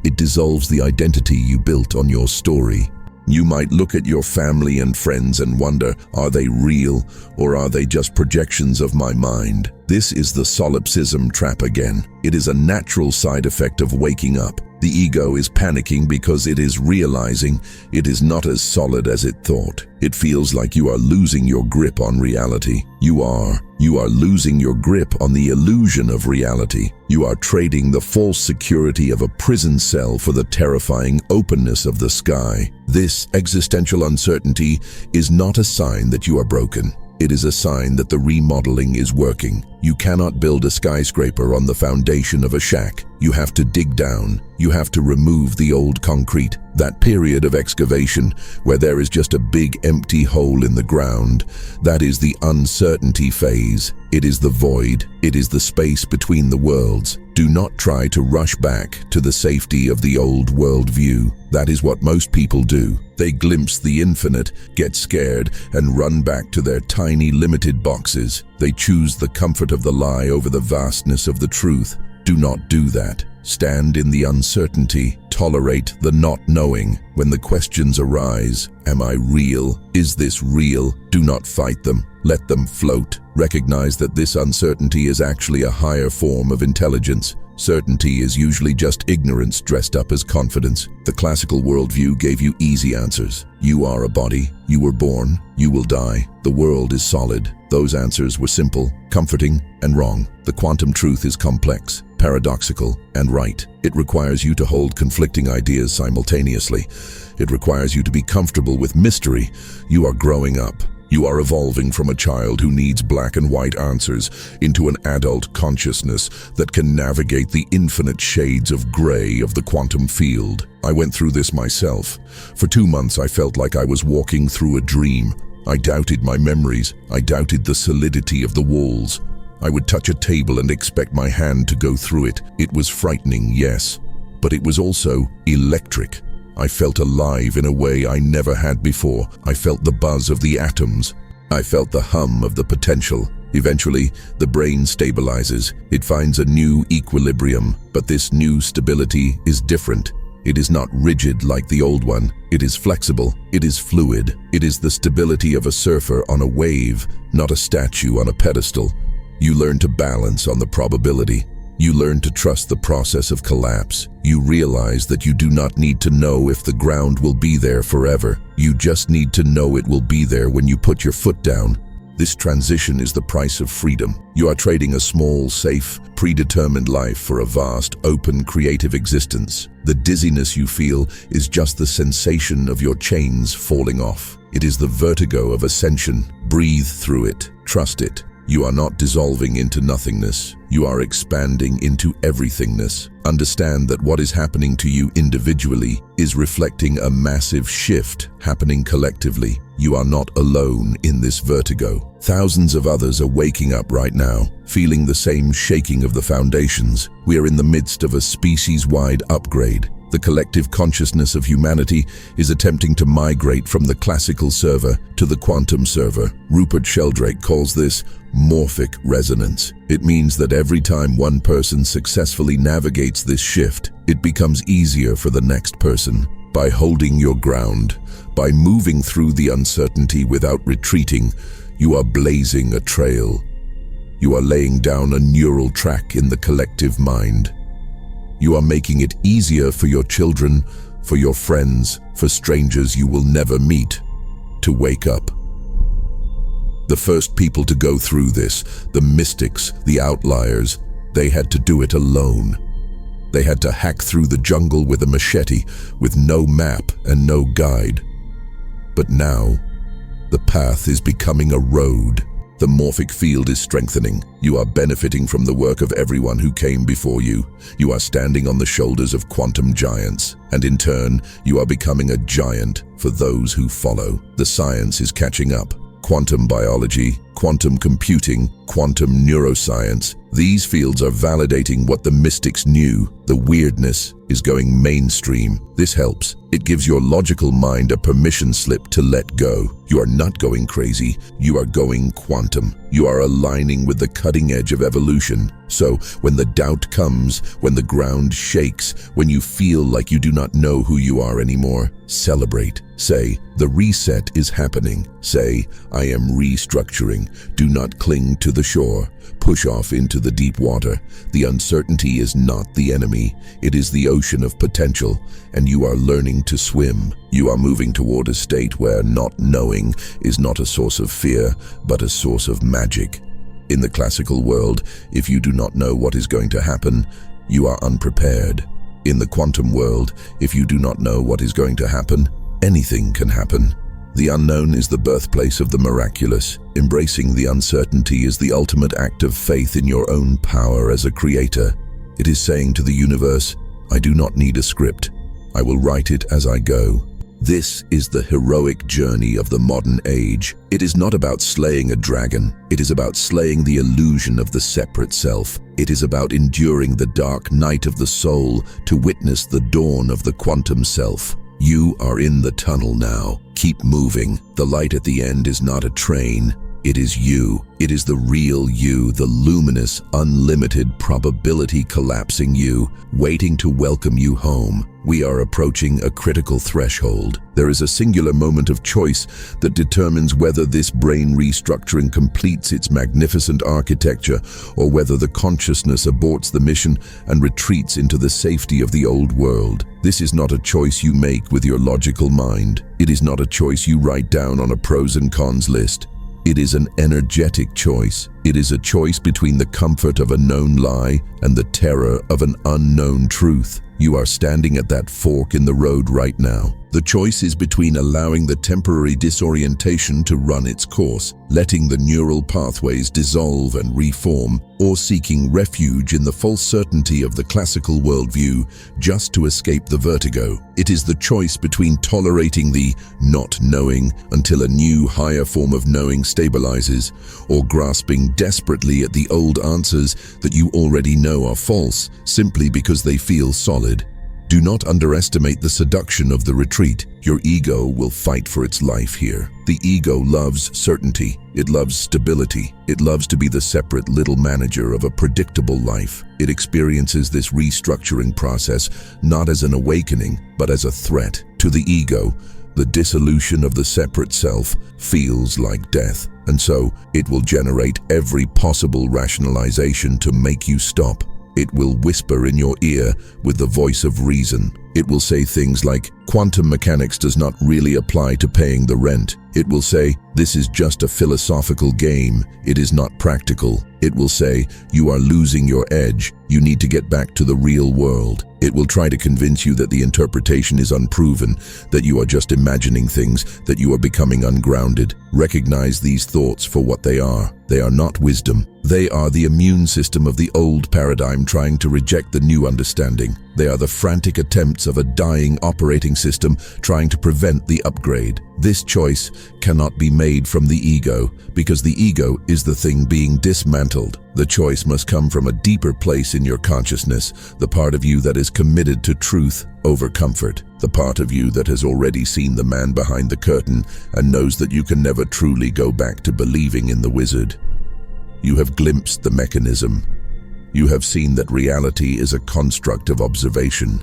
It dissolves the identity you built on your story. You might look at your family and friends and wonder, are they real or are they just projections of my mind? This is the solipsism trap again. It is a natural side effect of waking up. The ego is panicking because it is realizing it is not as solid as it thought. It feels like you are losing your grip on reality. You are losing your grip on the illusion of reality. You are trading the false security of a prison cell for the terrifying openness of the sky. This existential uncertainty is not a sign that you are broken. It is a sign that the remodeling is working. You cannot build a skyscraper on the foundation of a shack. You have to dig down. You have to remove the old concrete. That period of excavation where there is just a big empty hole in the ground, that is the uncertainty phase. It is the void. It is the space between the worlds. Do not try to rush back to the safety of the old worldview. That is what most people do. They glimpse the infinite, get scared, and run back to their tiny, limited boxes. They choose the comfort of the lie over the vastness of the truth. Do not do that. Stand in the uncertainty. Tolerate the not knowing. When the questions arise, am I real? Is this real? Do not fight them. Let them float. Recognize that this uncertainty is actually a higher form of intelligence. Certainty is usually just ignorance dressed up as confidence. The classical worldview gave you easy answers. You are a body, you were born, you will die, the world is solid. Those answers were simple, comforting, and wrong. The quantum truth is complex, paradoxical, and right. It requires you to hold conflicting ideas simultaneously. It requires you to be comfortable with mystery. You are growing up. You are evolving from a child who needs black and white answers into an adult consciousness that can navigate the infinite shades of gray of the quantum field. I went through this myself. For 2 months, I felt like I was walking through a dream. I doubted my memories. I doubted the solidity of the walls. I would touch a table and expect my hand to go through it. It was frightening, yes, but it was also electric. I felt alive in a way I never had before. I felt the buzz of the atoms. I felt the hum of the potential. Eventually, the brain stabilizes. It finds a new equilibrium, but this new stability is different. It is not rigid like the old one. It is flexible. It is fluid. It is the stability of a surfer on a wave, not a statue on a pedestal. You learn to balance on the probability. You learn to trust the process of collapse. You realize that you do not need to know if the ground will be there forever. You just need to know it will be there when you put your foot down. This transition is the price of freedom. You are trading a small, safe, predetermined life for a vast, open, creative existence. The dizziness you feel is just the sensation of your chains falling off. It is the vertigo of ascension. Breathe through it. Trust it. You are not dissolving into nothingness. You are expanding into everythingness. Understand that what is happening to you individually is reflecting a massive shift happening collectively. You are not alone in this vertigo. Thousands of others are waking up right now, feeling the same shaking of the foundations. We are in the midst of a species-wide upgrade. The collective consciousness of humanity is attempting to migrate from the classical server to the quantum server. Rupert Sheldrake calls this morphic resonance. It means that every time one person successfully navigates this shift, it becomes easier for the next person. By holding your ground, by moving through the uncertainty without retreating, you are blazing a trail. You are laying down a neural track in the collective mind. You are making it easier for your children, for your friends, for strangers you will never meet, to wake up. The first people to go through this, the mystics, the outliers, they had to do it alone. They had to hack through the jungle with a machete, with no map and no guide. But now, the path is becoming a road. The morphic field is strengthening. You are benefiting from the work of everyone who came before you. You are standing on the shoulders of quantum giants, and in turn, you are becoming a giant for those who follow. The science is catching up. Quantum biology, quantum computing, quantum neuroscience. These fields are validating what the mystics knew. The weirdness is going mainstream. This helps. It gives your logical mind a permission slip to let go. You are not going crazy. You are going quantum. You are aligning with the cutting edge of evolution. So when the doubt comes, when the ground shakes, when you feel like you do not know who you are anymore, celebrate. Say, the reset is happening. Say, I am restructuring. Do not cling to the shore. Push off into the deep water. The uncertainty is not the enemy. It is the ocean of potential, and you are learning to swim. You are moving toward a state where not knowing is not a source of fear, but a source of magic. In the classical world, if you do not know what is going to happen, you are unprepared. In the quantum world, if you do not know what is going to happen, anything can happen. The unknown is the birthplace of the miraculous. Embracing the uncertainty is the ultimate act of faith in your own power as a creator. It is saying to the universe, I do not need a script. I will write it as I go. This is the heroic journey of the modern age. It is not about slaying a dragon. It is about slaying the illusion of the separate self. It is about enduring the dark night of the soul to witness the dawn of the quantum self. You are in the tunnel now. Keep moving. The light at the end is not a train. It is you. It is the real you, the luminous, unlimited probability collapsing you, waiting to welcome you home. We are approaching a critical threshold. There is a singular moment of choice that determines whether this brain restructuring completes its magnificent architecture or whether the consciousness aborts the mission and retreats into the safety of the old world. This is not a choice you make with your logical mind. It is not a choice you write down on a pros and cons list. It is an energetic choice. It is a choice between the comfort of a known lie and the terror of an unknown truth. You are standing at that fork in the road right now. The choice is between allowing the temporary disorientation to run its course, letting the neural pathways dissolve and reform, or seeking refuge in the false certainty of the classical worldview just to escape the vertigo. It is the choice between tolerating the not knowing until a new, higher form of knowing stabilizes, or grasping desperately at the old answers that you already know are false, simply because they feel solid. Do not underestimate the seduction of the retreat. Your ego will fight for its life here. The ego loves certainty. It loves stability. It loves to be the separate little manager of a predictable life. It experiences this restructuring process not as an awakening, but as a threat. To the ego, the dissolution of the separate self feels like death, and so it will generate every possible rationalization to make you stop. It will whisper in your ear with the voice of reason. It will say things like, quantum mechanics does not really apply to paying the rent. It will say, this is just a philosophical game. It is not practical. It will say, you are losing your edge. You need to get back to the real world. It will try to convince you that the interpretation is unproven, that you are just imagining things, that you are becoming ungrounded. Recognize these thoughts for what they are. They are not wisdom. They are the immune system of the old paradigm trying to reject the new understanding. They are the frantic attempts of a dying operating system trying to prevent the upgrade. This choice cannot be made from the ego, because the ego is the thing being dismantled. The choice must come from a deeper place in your consciousness, the part of you that is committed to truth over comfort, the part of you that has already seen the man behind the curtain and knows that you can never truly go back to believing in the wizard. You have glimpsed the mechanism. You have seen that reality is a construct of observation.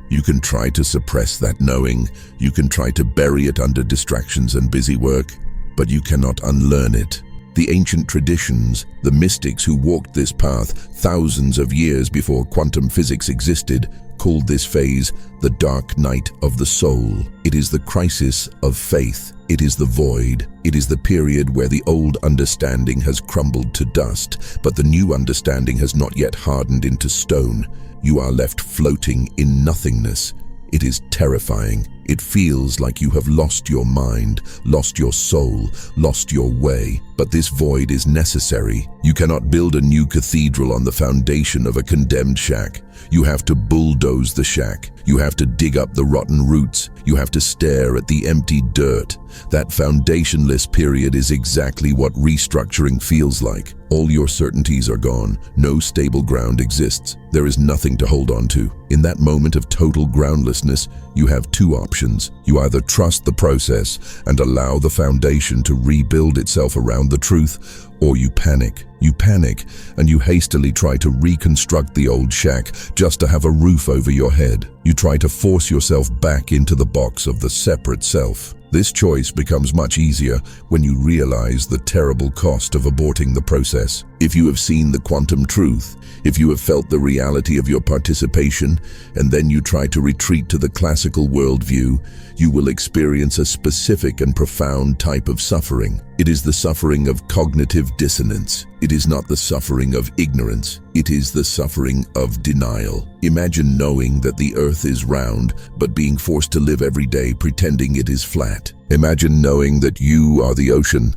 You can try to suppress that knowing. You can try to bury it under distractions and busy work, but you cannot unlearn it. The ancient traditions, the mystics who walked this path thousands of years before quantum physics existed, called this phase the dark night of the soul. It is the crisis of faith. It is the void. It is the period where the old understanding has crumbled to dust, but the new understanding has not yet hardened into stone. You are left floating in nothingness. It is terrifying. It feels like you have lost your mind, lost your soul, lost your way. But this void is necessary. You cannot build a new cathedral on the foundation of a condemned shack. You have to bulldoze the shack. You have to dig up the rotten roots. You have to stare at the empty dirt. That foundationless period is exactly what restructuring feels like. All your certainties are gone. No stable ground exists. There is nothing to hold on to. In that moment of total groundlessness, you have two options. You either trust the process and allow the foundation to rebuild itself around the truth, or you panic. You panic and you hastily try to reconstruct the old shack just to have a roof over your head. You try to force yourself back into the box of the separate self. This choice becomes much easier when you realize the terrible cost of aborting the process. If you have seen the quantum truth, if you have felt the reality of your participation, and then you try to retreat to the classical worldview, you will experience a specific and profound type of suffering. It is the suffering of cognitive dissonance. It is not the suffering of ignorance. It is the suffering of denial. Imagine knowing that the earth is round, but being forced to live every day pretending it is flat. Imagine knowing that you are the ocean,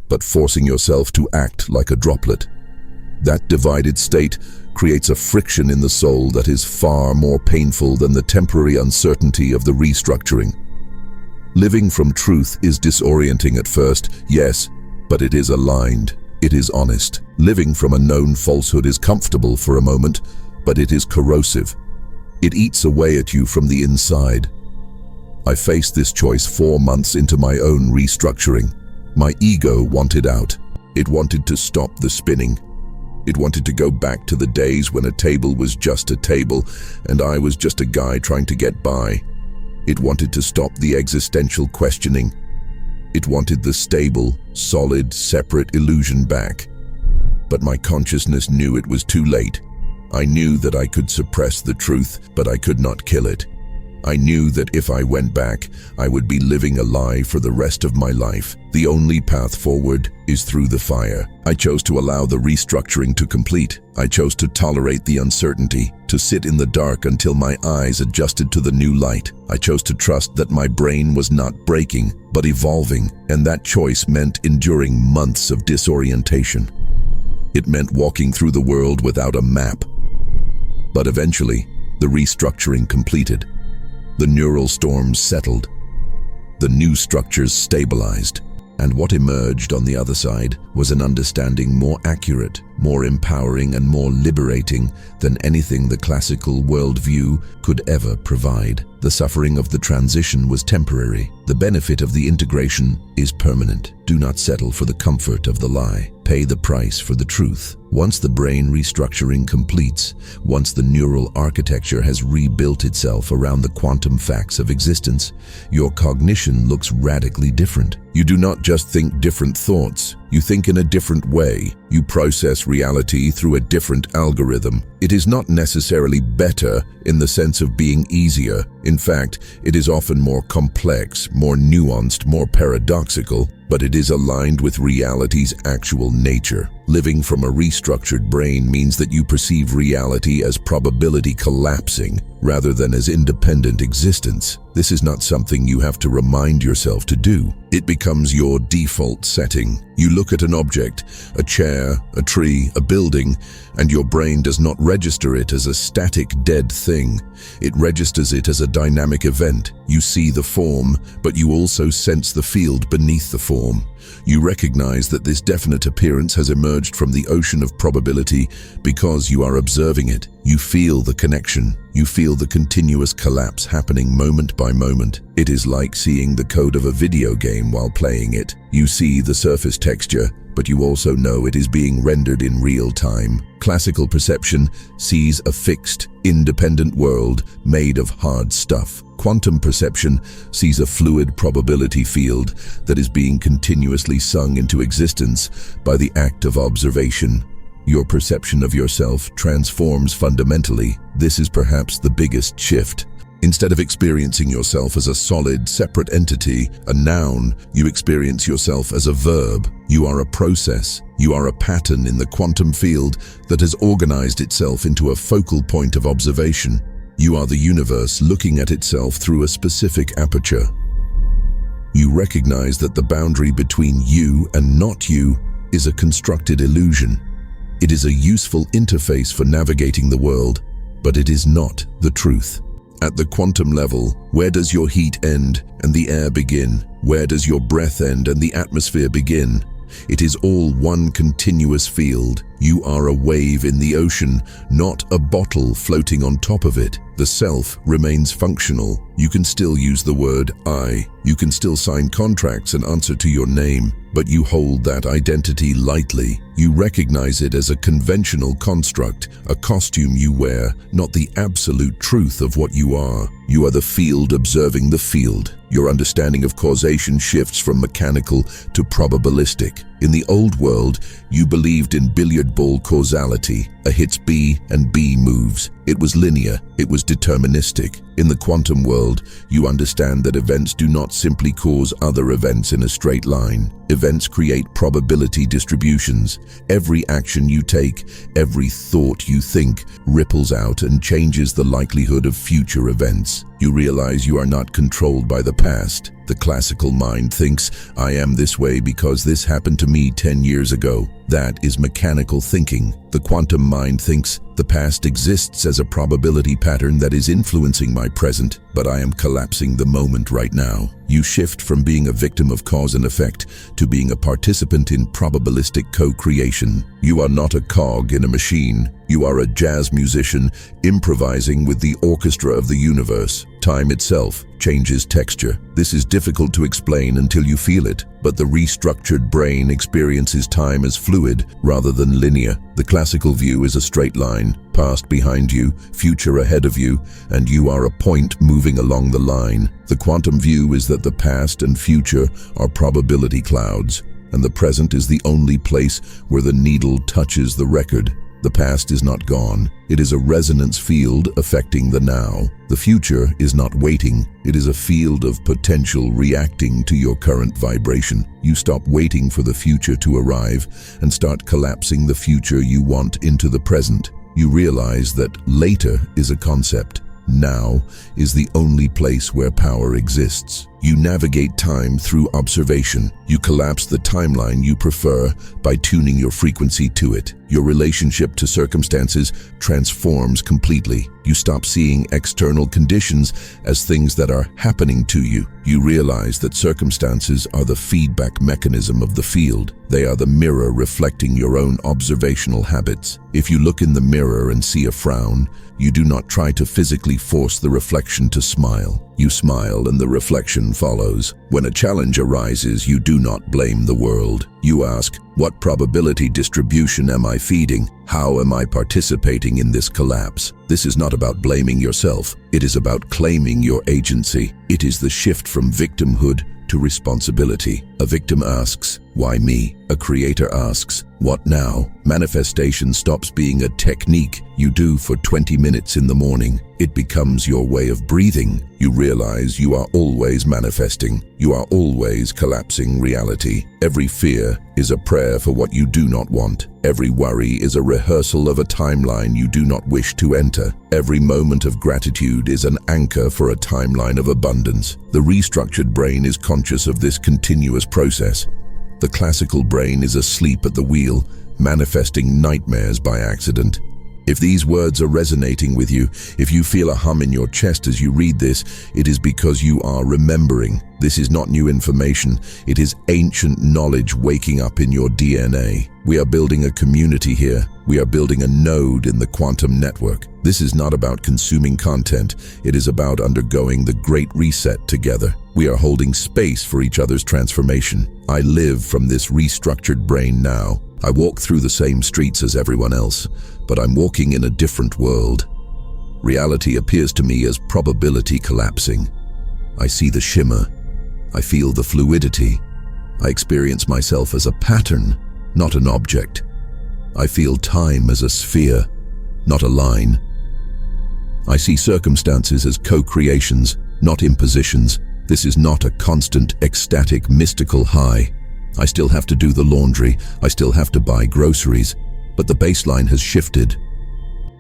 but forcing yourself to act like a droplet. That divided state creates a friction in the soul that is far more painful than the temporary uncertainty of the restructuring. Living from truth is disorienting at first, yes, but it is aligned. It is honest. Living from a known falsehood is comfortable for a moment, but it is corrosive. It eats away at you from the inside. I faced this choice 4 months into my own restructuring. My ego wanted out. It wanted to stop the spinning. It wanted to go back to the days when a table was just a table and I was just a guy trying to get by. It wanted to stop the existential questioning. It wanted the stable, solid, separate illusion back. But my consciousness knew it was too late. I knew that I could suppress the truth, but I could not kill it. I knew that if I went back, I would be living a lie for the rest of my life. The only path forward is through the fire. I chose to allow the restructuring to complete. I chose to tolerate the uncertainty, to sit in the dark until my eyes adjusted to the new light. I chose to trust that my brain was not breaking, but evolving, and that choice meant enduring months of disorientation. It meant walking through the world without a map. But eventually, the restructuring completed. The neural storms settled. The new structures stabilized. And what emerged on the other side was an understanding more accurate, more empowering, and more liberating than anything the classical worldview could ever provide. The suffering of the transition was temporary. The benefit of the integration is permanent. Do not settle for the comfort of the lie. Pay the price for the truth. Once the brain restructuring completes, once the neural architecture has rebuilt itself around the quantum facts of existence, your cognition looks radically different. You do not just think different thoughts. You think in a different way. You process reality through a different algorithm. It is not necessarily better in the sense of being easier. In fact, it is often more complex, more nuanced, more paradoxical, but it is aligned with reality's actual nature. Living from a restructured brain means that you perceive reality as probability collapsing rather than as independent existence. This is not something you have to remind yourself to do. It becomes your default setting. You look at an object, a chair, a tree, a building, and your brain does not register it as a static, dead thing. It registers it as a dynamic event. You see the form, but you also sense the field beneath the form. You recognize that this definite appearance has emerged from the ocean of probability because you are observing it. You feel the connection. You feel the continuous collapse happening moment by moment. It is like seeing the code of a video game while playing it. You see the surface texture, but you also know it is being rendered in real time. Classical perception sees a fixed, independent world made of hard stuff. Quantum perception sees a fluid probability field that is being continuously sung into existence by the act of observation. Your perception of yourself transforms fundamentally. This is perhaps the biggest shift. Instead of experiencing yourself as a solid, separate entity, a noun, you experience yourself as a verb. You are a process. You are a pattern in the quantum field that has organized itself into a focal point of observation. You are the universe looking at itself through a specific aperture. You recognize that the boundary between you and not you is a constructed illusion. It is a useful interface for navigating the world, but it is not the truth. At the quantum level, where does your heat end and the air begin? Where does your breath end and the atmosphere begin? It is all one continuous field. You are a wave in the ocean, not a bottle floating on top of it. The self remains functional. You can still use the word I. You can still sign contracts and answer to your name, but you hold that identity lightly. You recognize it as a conventional construct, a costume you wear, not the absolute truth of what you are. You are the field observing the field. Your understanding of causation shifts from mechanical to probabilistic. In the old world, you believed in billiard ball causality. A hits B and B moves. It was linear. It was deterministic. In the quantum world, you understand that events do not simply cause other events in a straight line. Events create probability distributions. Every action you take, every thought you think, ripples out and changes the likelihood of future events. You realize you are not controlled by the past. The classical mind thinks, I am this way because this happened to me 10 years ago. That is mechanical thinking. The quantum mind thinks, the past exists as a probability pattern that is influencing my present, but I am collapsing the moment right now. You shift from being a victim of cause and effect to being a participant in probabilistic co-creation. You are not a cog in a machine. You are a jazz musician improvising with the orchestra of the universe. Time itself changes texture. This is difficult to explain until you feel it, but the restructured brain experiences time as fluid rather than linear. The classical view is a straight line, past behind you, future ahead of you, and you are a point moving along the line. The quantum view is that the past and future are probability clouds, and the present is the only place where the needle touches the record. The past is not gone. It is a resonance field affecting the now. The future is not waiting. It is a field of potential reacting to your current vibration. You stop waiting for the future to arrive and start collapsing the future you want into the present. You realize that later is a concept. Now is the only place where power exists. You navigate time through observation. You collapse the timeline you prefer by tuning your frequency to it. Your relationship to circumstances transforms completely. You stop seeing external conditions as things that are happening to you. You realize that circumstances are the feedback mechanism of the field. They are the mirror reflecting your own observational habits. If you look in the mirror and see a frown, you do not try to physically force the reflection to smile. You smile and the reflection follows. When a challenge arises, you do not blame the world. You ask, what probability distribution am I feeding? How am I participating in this collapse? This is not about blaming yourself. It is about claiming your agency. It is the shift from victimhood to responsibility. A victim asks, why me? A creator asks, what now? Manifestation stops being a technique you do for 20 minutes in the morning. It becomes your way of breathing. You realize you are always manifesting. You are always collapsing reality. Every fear is a prayer for what you do not want. Every worry is a rehearsal of a timeline you do not wish to enter. Every moment of gratitude is an anchor for a timeline of abundance. The restructured brain is conscious of this continuous process. The classical brain is asleep at the wheel, manifesting nightmares by accident. If these words are resonating with you, if you feel a hum in your chest as you read this, it is because you are remembering. This is not new information. It is ancient knowledge waking up in your DNA. We are building a community here. We are building a node in the quantum network. This is not about consuming content. It is about undergoing the great reset together. We are holding space for each other's transformation. I live from this restructured brain now. I walk through the same streets as everyone else, but I'm walking in a different world. Reality appears to me as probability collapsing. I see the shimmer. I feel the fluidity. I experience myself as a pattern, not an object. I feel time as a sphere, not a line. I see circumstances as co-creations, not impositions. This is not a constant, ecstatic, mystical high. I still have to do the laundry, I still have to buy groceries, but the baseline has shifted.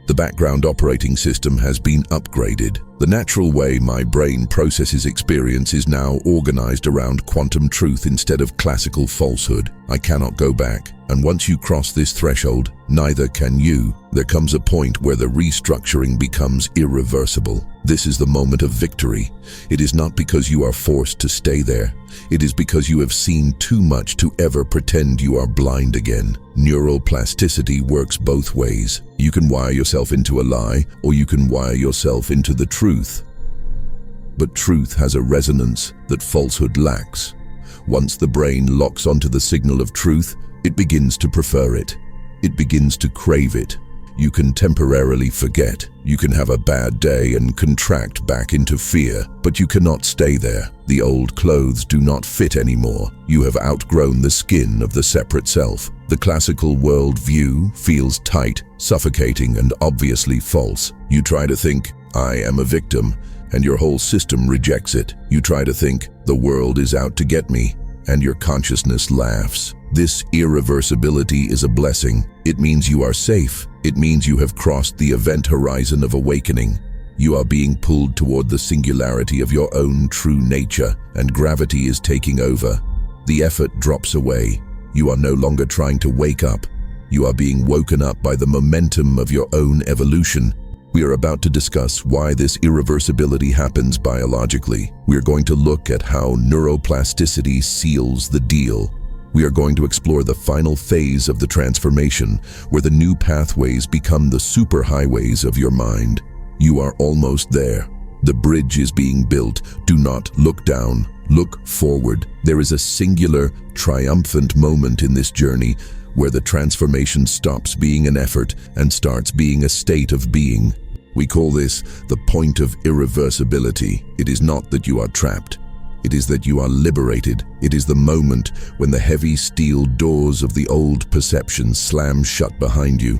The background operating system has been upgraded. The natural way my brain processes experience is now organized around quantum truth instead of classical falsehood. I cannot go back, and once you cross this threshold, neither can you. There comes a point where the restructuring becomes irreversible. This is the moment of victory. It is not because you are forced to stay there. It is because you have seen too much to ever pretend you are blind again. Neuroplasticity works both ways. You can wire yourself into a lie, or you can wire yourself into the truth. But truth has a resonance that falsehood lacks. Once the brain locks onto the signal of truth, it begins to prefer it. It begins to crave it. You can temporarily forget. You can have a bad day and contract back into fear, but you cannot stay there. The old clothes do not fit anymore. You have outgrown the skin of the separate self. The classical world view feels tight, suffocating, and obviously false. You try to think, I am a victim, and your whole system rejects it. You try to think, the world is out to get me, and your consciousness laughs. This irreversibility is a blessing. It means you are safe. It means you have crossed the event horizon of awakening. You are being pulled toward the singularity of your own true nature, and gravity is taking over. The effort drops away. You are no longer trying to wake up. You are being woken up by the momentum of your own evolution. We are about to discuss why this irreversibility happens biologically. We are going to look at how neuroplasticity seals the deal. we are going to explore the final phase of the transformation, where the new pathways become the superhighways of your mind. You are almost there. The bridge is being built. Do not look down. Look forward. There is a singular, triumphant moment in this journey where the transformation stops being an effort and starts being a state of being. We call this the point of irreversibility. It is not that you are trapped. It is that you are liberated. It is the moment when the heavy steel doors of the old perception slam shut behind you,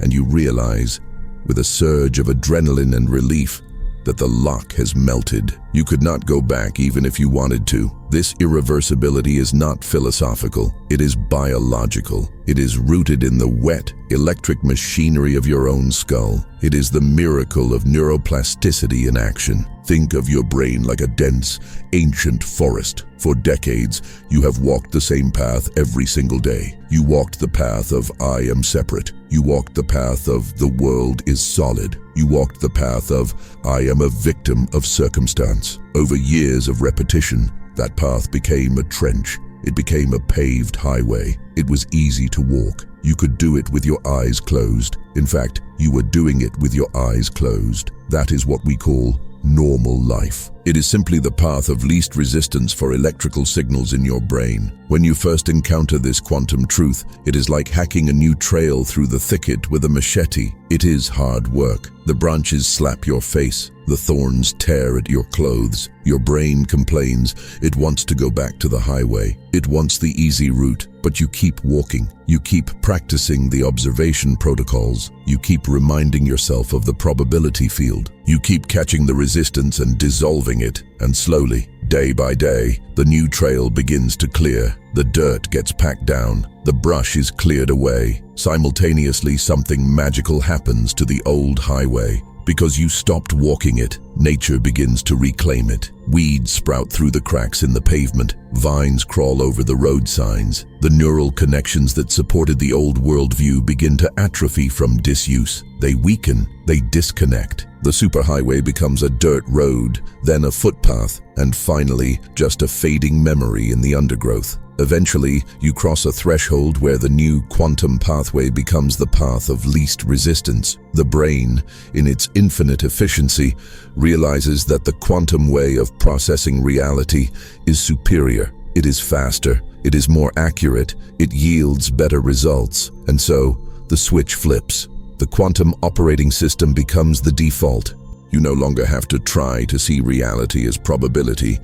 and you realize, with a surge of adrenaline and relief, that the lock has melted. You could not go back even if you wanted to. This irreversibility is not philosophical. It is biological. It is rooted in the wet, electric machinery of your own skull. It is the miracle of neuroplasticity in action. Think of your brain like a dense, ancient forest. For decades, you have walked the same path every single day. You walked the path of I am separate. You walked the path of the world is solid. You walked the path of I am a victim of circumstance. Over years of repetition, that path became a trench. It became a paved highway. It was easy to walk. You could do it with your eyes closed. In fact, you were doing it with your eyes closed. That is what we call normal life. It is simply the path of least resistance for electrical signals in your brain. When you first encounter this quantum truth, it is like hacking a new trail through the thicket with a machete. It is hard work. The branches slap your face. The thorns tear at your clothes. Your brain complains. It wants to go back to the highway. It wants the easy route, but you keep walking. You keep practicing the observation protocols. You keep reminding yourself of the probability field. You keep catching the resistance and dissolving it, and slowly, day by day, the new trail begins to clear. The dirt gets packed down. The brush is cleared away. Simultaneously, something magical happens to the old highway. Because you stopped walking it, nature begins to reclaim it. Weeds sprout through the cracks in the pavement. Vines crawl over the road signs. The neural connections that supported the old worldview begin to atrophy from disuse. They weaken, they disconnect. The superhighway becomes a dirt road, then a footpath, and finally, just a fading memory in the undergrowth. Eventually, you cross a threshold where the new quantum pathway becomes the path of least resistance. The brain, in its infinite efficiency, realizes that the quantum way of processing reality is superior. It is faster, it is more accurate, it yields better results. And so, the switch flips. The quantum operating system becomes the default. You no longer have to try to see reality as probability.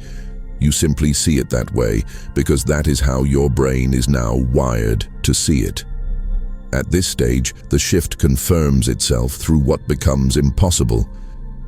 You simply see it that way because that is how your brain is now wired to see it. At this stage, the shift confirms itself through what becomes impossible.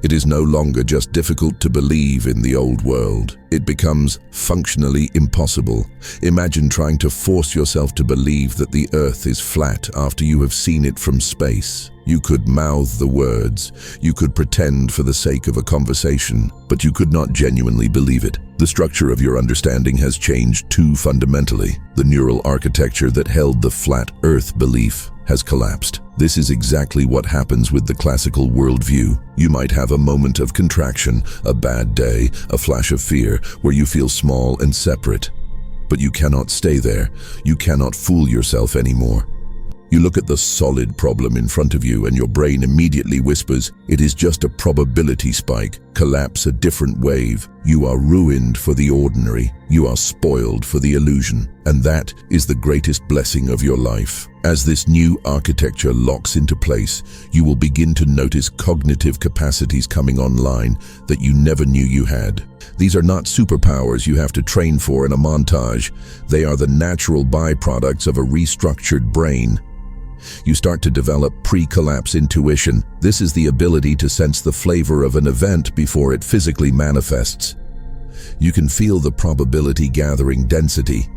It is no longer just difficult to believe in the old world. It becomes functionally impossible. Imagine trying to force yourself to believe that the Earth is flat after you have seen it from space. You could mouth the words, you could pretend for the sake of a conversation, but you could not genuinely believe it. The structure of your understanding has changed too fundamentally. The neural architecture that held the flat Earth belief has collapsed. This is exactly what happens with the classical worldview. You might have a moment of contraction, a bad day, a flash of fear, where you feel small and separate. But you cannot stay there. You cannot fool yourself anymore. You look at the solid problem in front of you and your brain immediately whispers, it is just a probability spike. Collapse a different wave. You are ruined for the ordinary. You are spoiled for the illusion. And that is the greatest blessing of your life. As this new architecture locks into place, you will begin to notice cognitive capacities coming online that you never knew you had. These are not superpowers you have to train for in a montage. They are the natural byproducts of a restructured brain. You start to develop pre-collapse intuition. This is the ability to sense the flavor of an event before it physically manifests. You can feel the probability gathering density.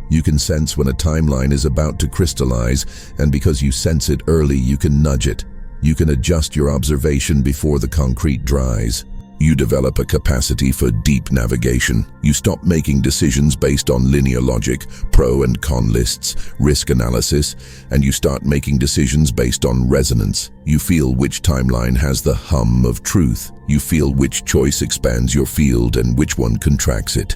You can sense when a timeline is about to crystallize, and because you sense it early, you can nudge it. You can adjust your observation before the concrete dries. You develop a capacity for deep navigation. You stop making decisions based on linear logic, pro and con lists, risk analysis, and you start making decisions based on resonance. You feel which timeline has the hum of truth. You feel which choice expands your field and which one contracts it.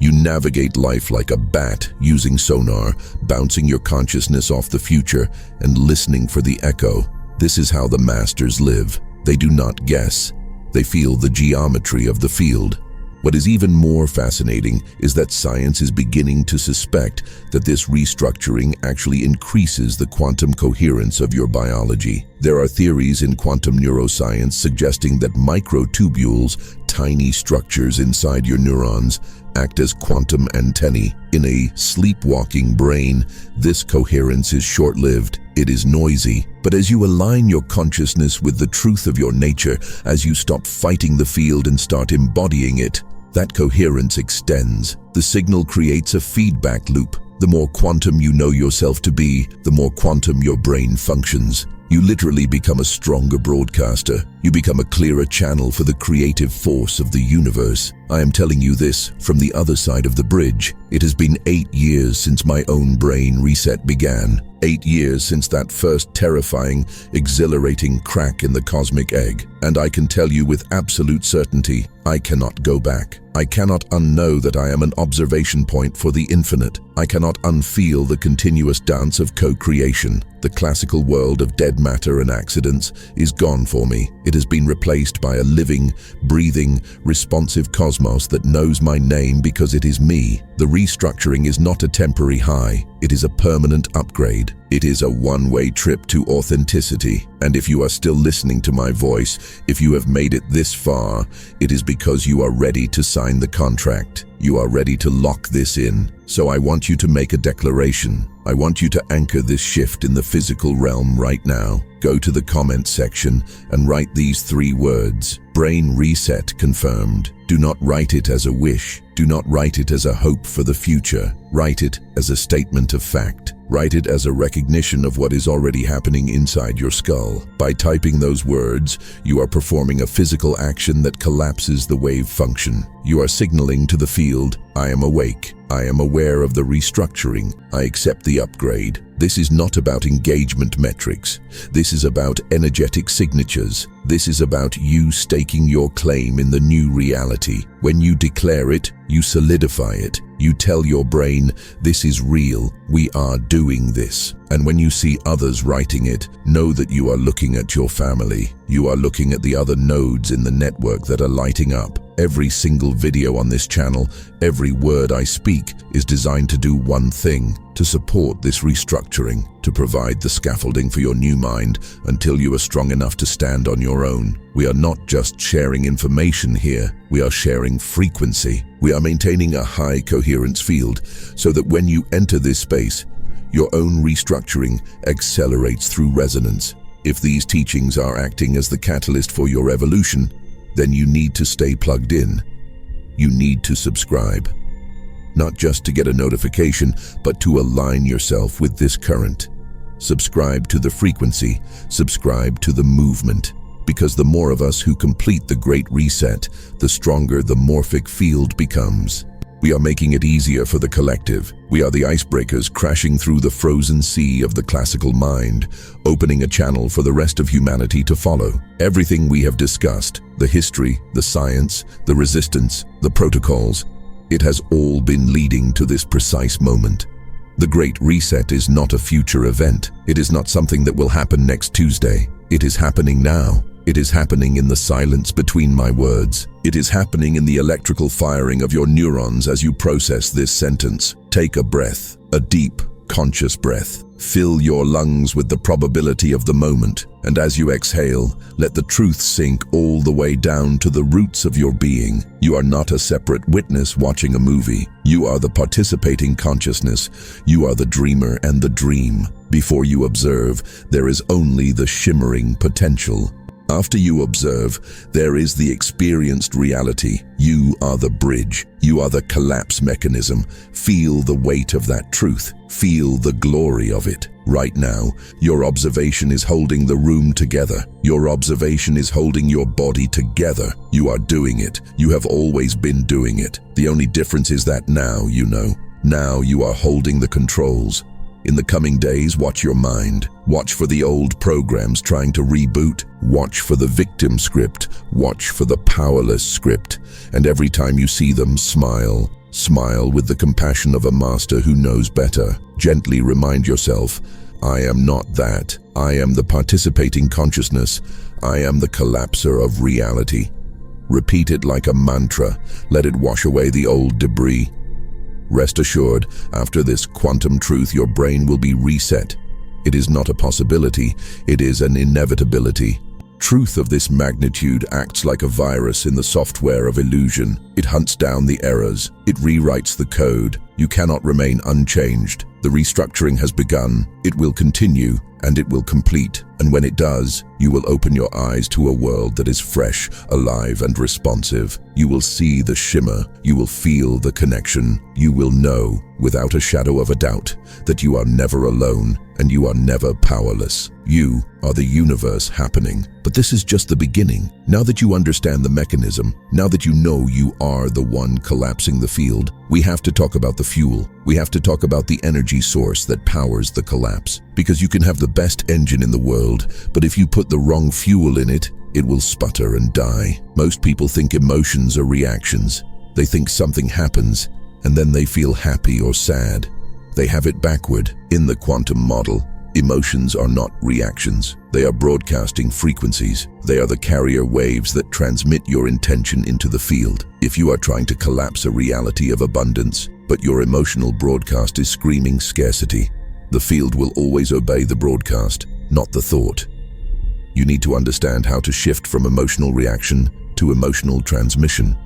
You navigate life like a bat, using sonar, bouncing your consciousness off the future and listening for the echo. This is how the masters live. They do not guess. They feel the geometry of the field. What is even more fascinating is that science is beginning to suspect that this restructuring actually increases the quantum coherence of your biology. There are theories in quantum neuroscience suggesting that microtubules, tiny structures inside your neurons, act as quantum antennae. In a sleepwalking brain, this coherence is short-lived. It is noisy. But as you align your consciousness with the truth of your nature, as you stop fighting the field and start embodying it, that coherence extends. The signal creates a feedback loop. The more quantum you know yourself to be, the more quantum your brain functions. You literally become a stronger broadcaster. You become a clearer channel for the creative force of the universe. I am telling you this from the other side of the bridge. It has been 8 years since my own brain reset began. 8 years since that first terrifying, exhilarating crack in the cosmic egg. And I can tell you with absolute certainty, I cannot go back. I cannot unknow that I am an observation point for the infinite. I cannot unfeel the continuous dance of co-creation. The classical world of dead matter and accidents is gone for me. It has been replaced by a living, breathing, responsive cosmos that knows my name because it is me. The restructuring is not a temporary high. It is a permanent upgrade. It is a one-way trip to authenticity. And if you are still listening to my voice, if you have made it this far, it is because you are ready to sign the contract. You are ready to lock this in. So I want you to make a declaration. I want you to anchor this shift in the physical realm right now. Go to the comment section and write these 3 words. Brain reset confirmed. Do not write it as a wish. Do not write it as a hope for the future. Write it as a statement of fact. Write it as a recognition of what is already happening inside your skull. By typing those words, you are performing a physical action that collapses the wave function. You are signaling to the field, I am awake. I am aware of the restructuring. I accept the upgrade. This is not about engagement metrics. This is about energetic signatures. This is about you staking your claim in the new reality. When you declare it, you solidify it. You tell your brain, this is real. We are doing this. And when you see others writing it, know that you are looking at your family. You are looking at the other nodes in the network that are lighting up. Every single video on this channel, every word I speak is designed to do one thing, to support this restructuring, to provide the scaffolding for your new mind until you are strong enough to stand on your own. We are not just sharing information here, we are sharing frequency. We are maintaining a high coherence field so that when you enter this space, your own restructuring accelerates through resonance. If these teachings are acting as the catalyst for your evolution, then you need to stay plugged in. You need to subscribe. Not just to get a notification, but to align yourself with this current. Subscribe to the frequency, subscribe to the movement. Because the more of us who complete the Great Reset, the stronger the morphic field becomes. We are making it easier for the collective. We are the icebreakers crashing through the frozen sea of the classical mind, opening a channel for the rest of humanity to follow. Everything we have discussed, the history, the science, the resistance, the protocols, it has all been leading to this precise moment. The Great Reset is not a future event. It is not something that will happen next Tuesday. It is happening now. It is happening in the silence between my words. It is happening in the electrical firing of your neurons as you process this sentence. Take a breath, a deep, conscious breath. Fill your lungs with the probability of the moment, and as you exhale, let the truth sink all the way down to the roots of your being. You are not a separate witness watching a movie. You are the participating consciousness. You are the dreamer and the dream. Before you observe, there is only the shimmering potential. After you observe, there is the experienced reality. You are the bridge. You are the collapse mechanism. Feel the weight of that truth. Feel the glory of it. Right now, your observation is holding the room together. Your observation is holding your body together. You are doing it. You have always been doing it. The only difference is that now you know. Now you are holding the controls. In the coming days, watch your mind. Watch for the old programs trying to reboot. Watch for the victim script. Watch for the powerless script. And every time you see them, smile. Smile with the compassion of a master who knows better. Gently remind yourself, I am not that. I am the participating consciousness. I am the collapser of reality. Repeat it like a mantra. Let it wash away the old debris. Rest assured, after this quantum truth, your brain will be reset. It is not a possibility, it is an inevitability. Truth of this magnitude acts like a virus in the software of illusion. It hunts down the errors. It rewrites the code. You cannot remain unchanged. The restructuring has begun. It will continue, and it will complete. And when it does, you will open your eyes to a world that is fresh, alive, and responsive. You will see the shimmer. You will feel the connection. You will know, without a shadow of a doubt, that you are never alone and you are never powerless. You are the universe happening. But this is just the beginning. Now that you understand the mechanism, now that you know you are the one collapsing the field, we have to talk about the fuel. We have to talk about the energy source that powers the collapse. Because you can have the best engine in the world, but if you put the wrong fuel in it, it will sputter and die. Most people think emotions are reactions. They think something happens, and then they feel happy or sad. They have it backward. In the quantum model, emotions are not reactions. They are broadcasting frequencies. They are the carrier waves that transmit your intention into the field. If you are trying to collapse a reality of abundance, but your emotional broadcast is screaming scarcity, the field will always obey the broadcast, not the thought. You need to understand how to shift from emotional reaction to emotional transmission.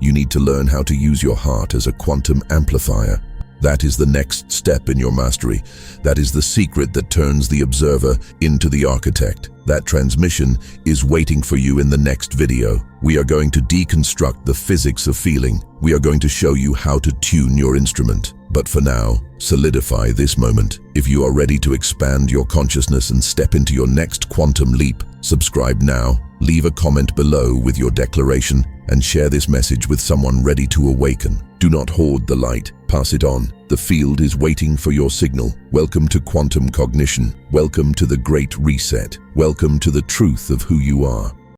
You need to learn how to use your heart as a quantum amplifier. That is the next step in your mastery. That is the secret that turns the observer into the architect. That transmission is waiting for you in the next video. We are going to deconstruct the physics of feeling. We are going to show you how to tune your instrument. But for now, solidify this moment. If you are ready to expand your consciousness and step into your next quantum leap, subscribe now, leave a comment below with your declaration, and share this message with someone ready to awaken. Do not hoard the light, pass it on. The field is waiting for your signal. Welcome to quantum cognition. Welcome to the great reset. Welcome to the truth of who you are.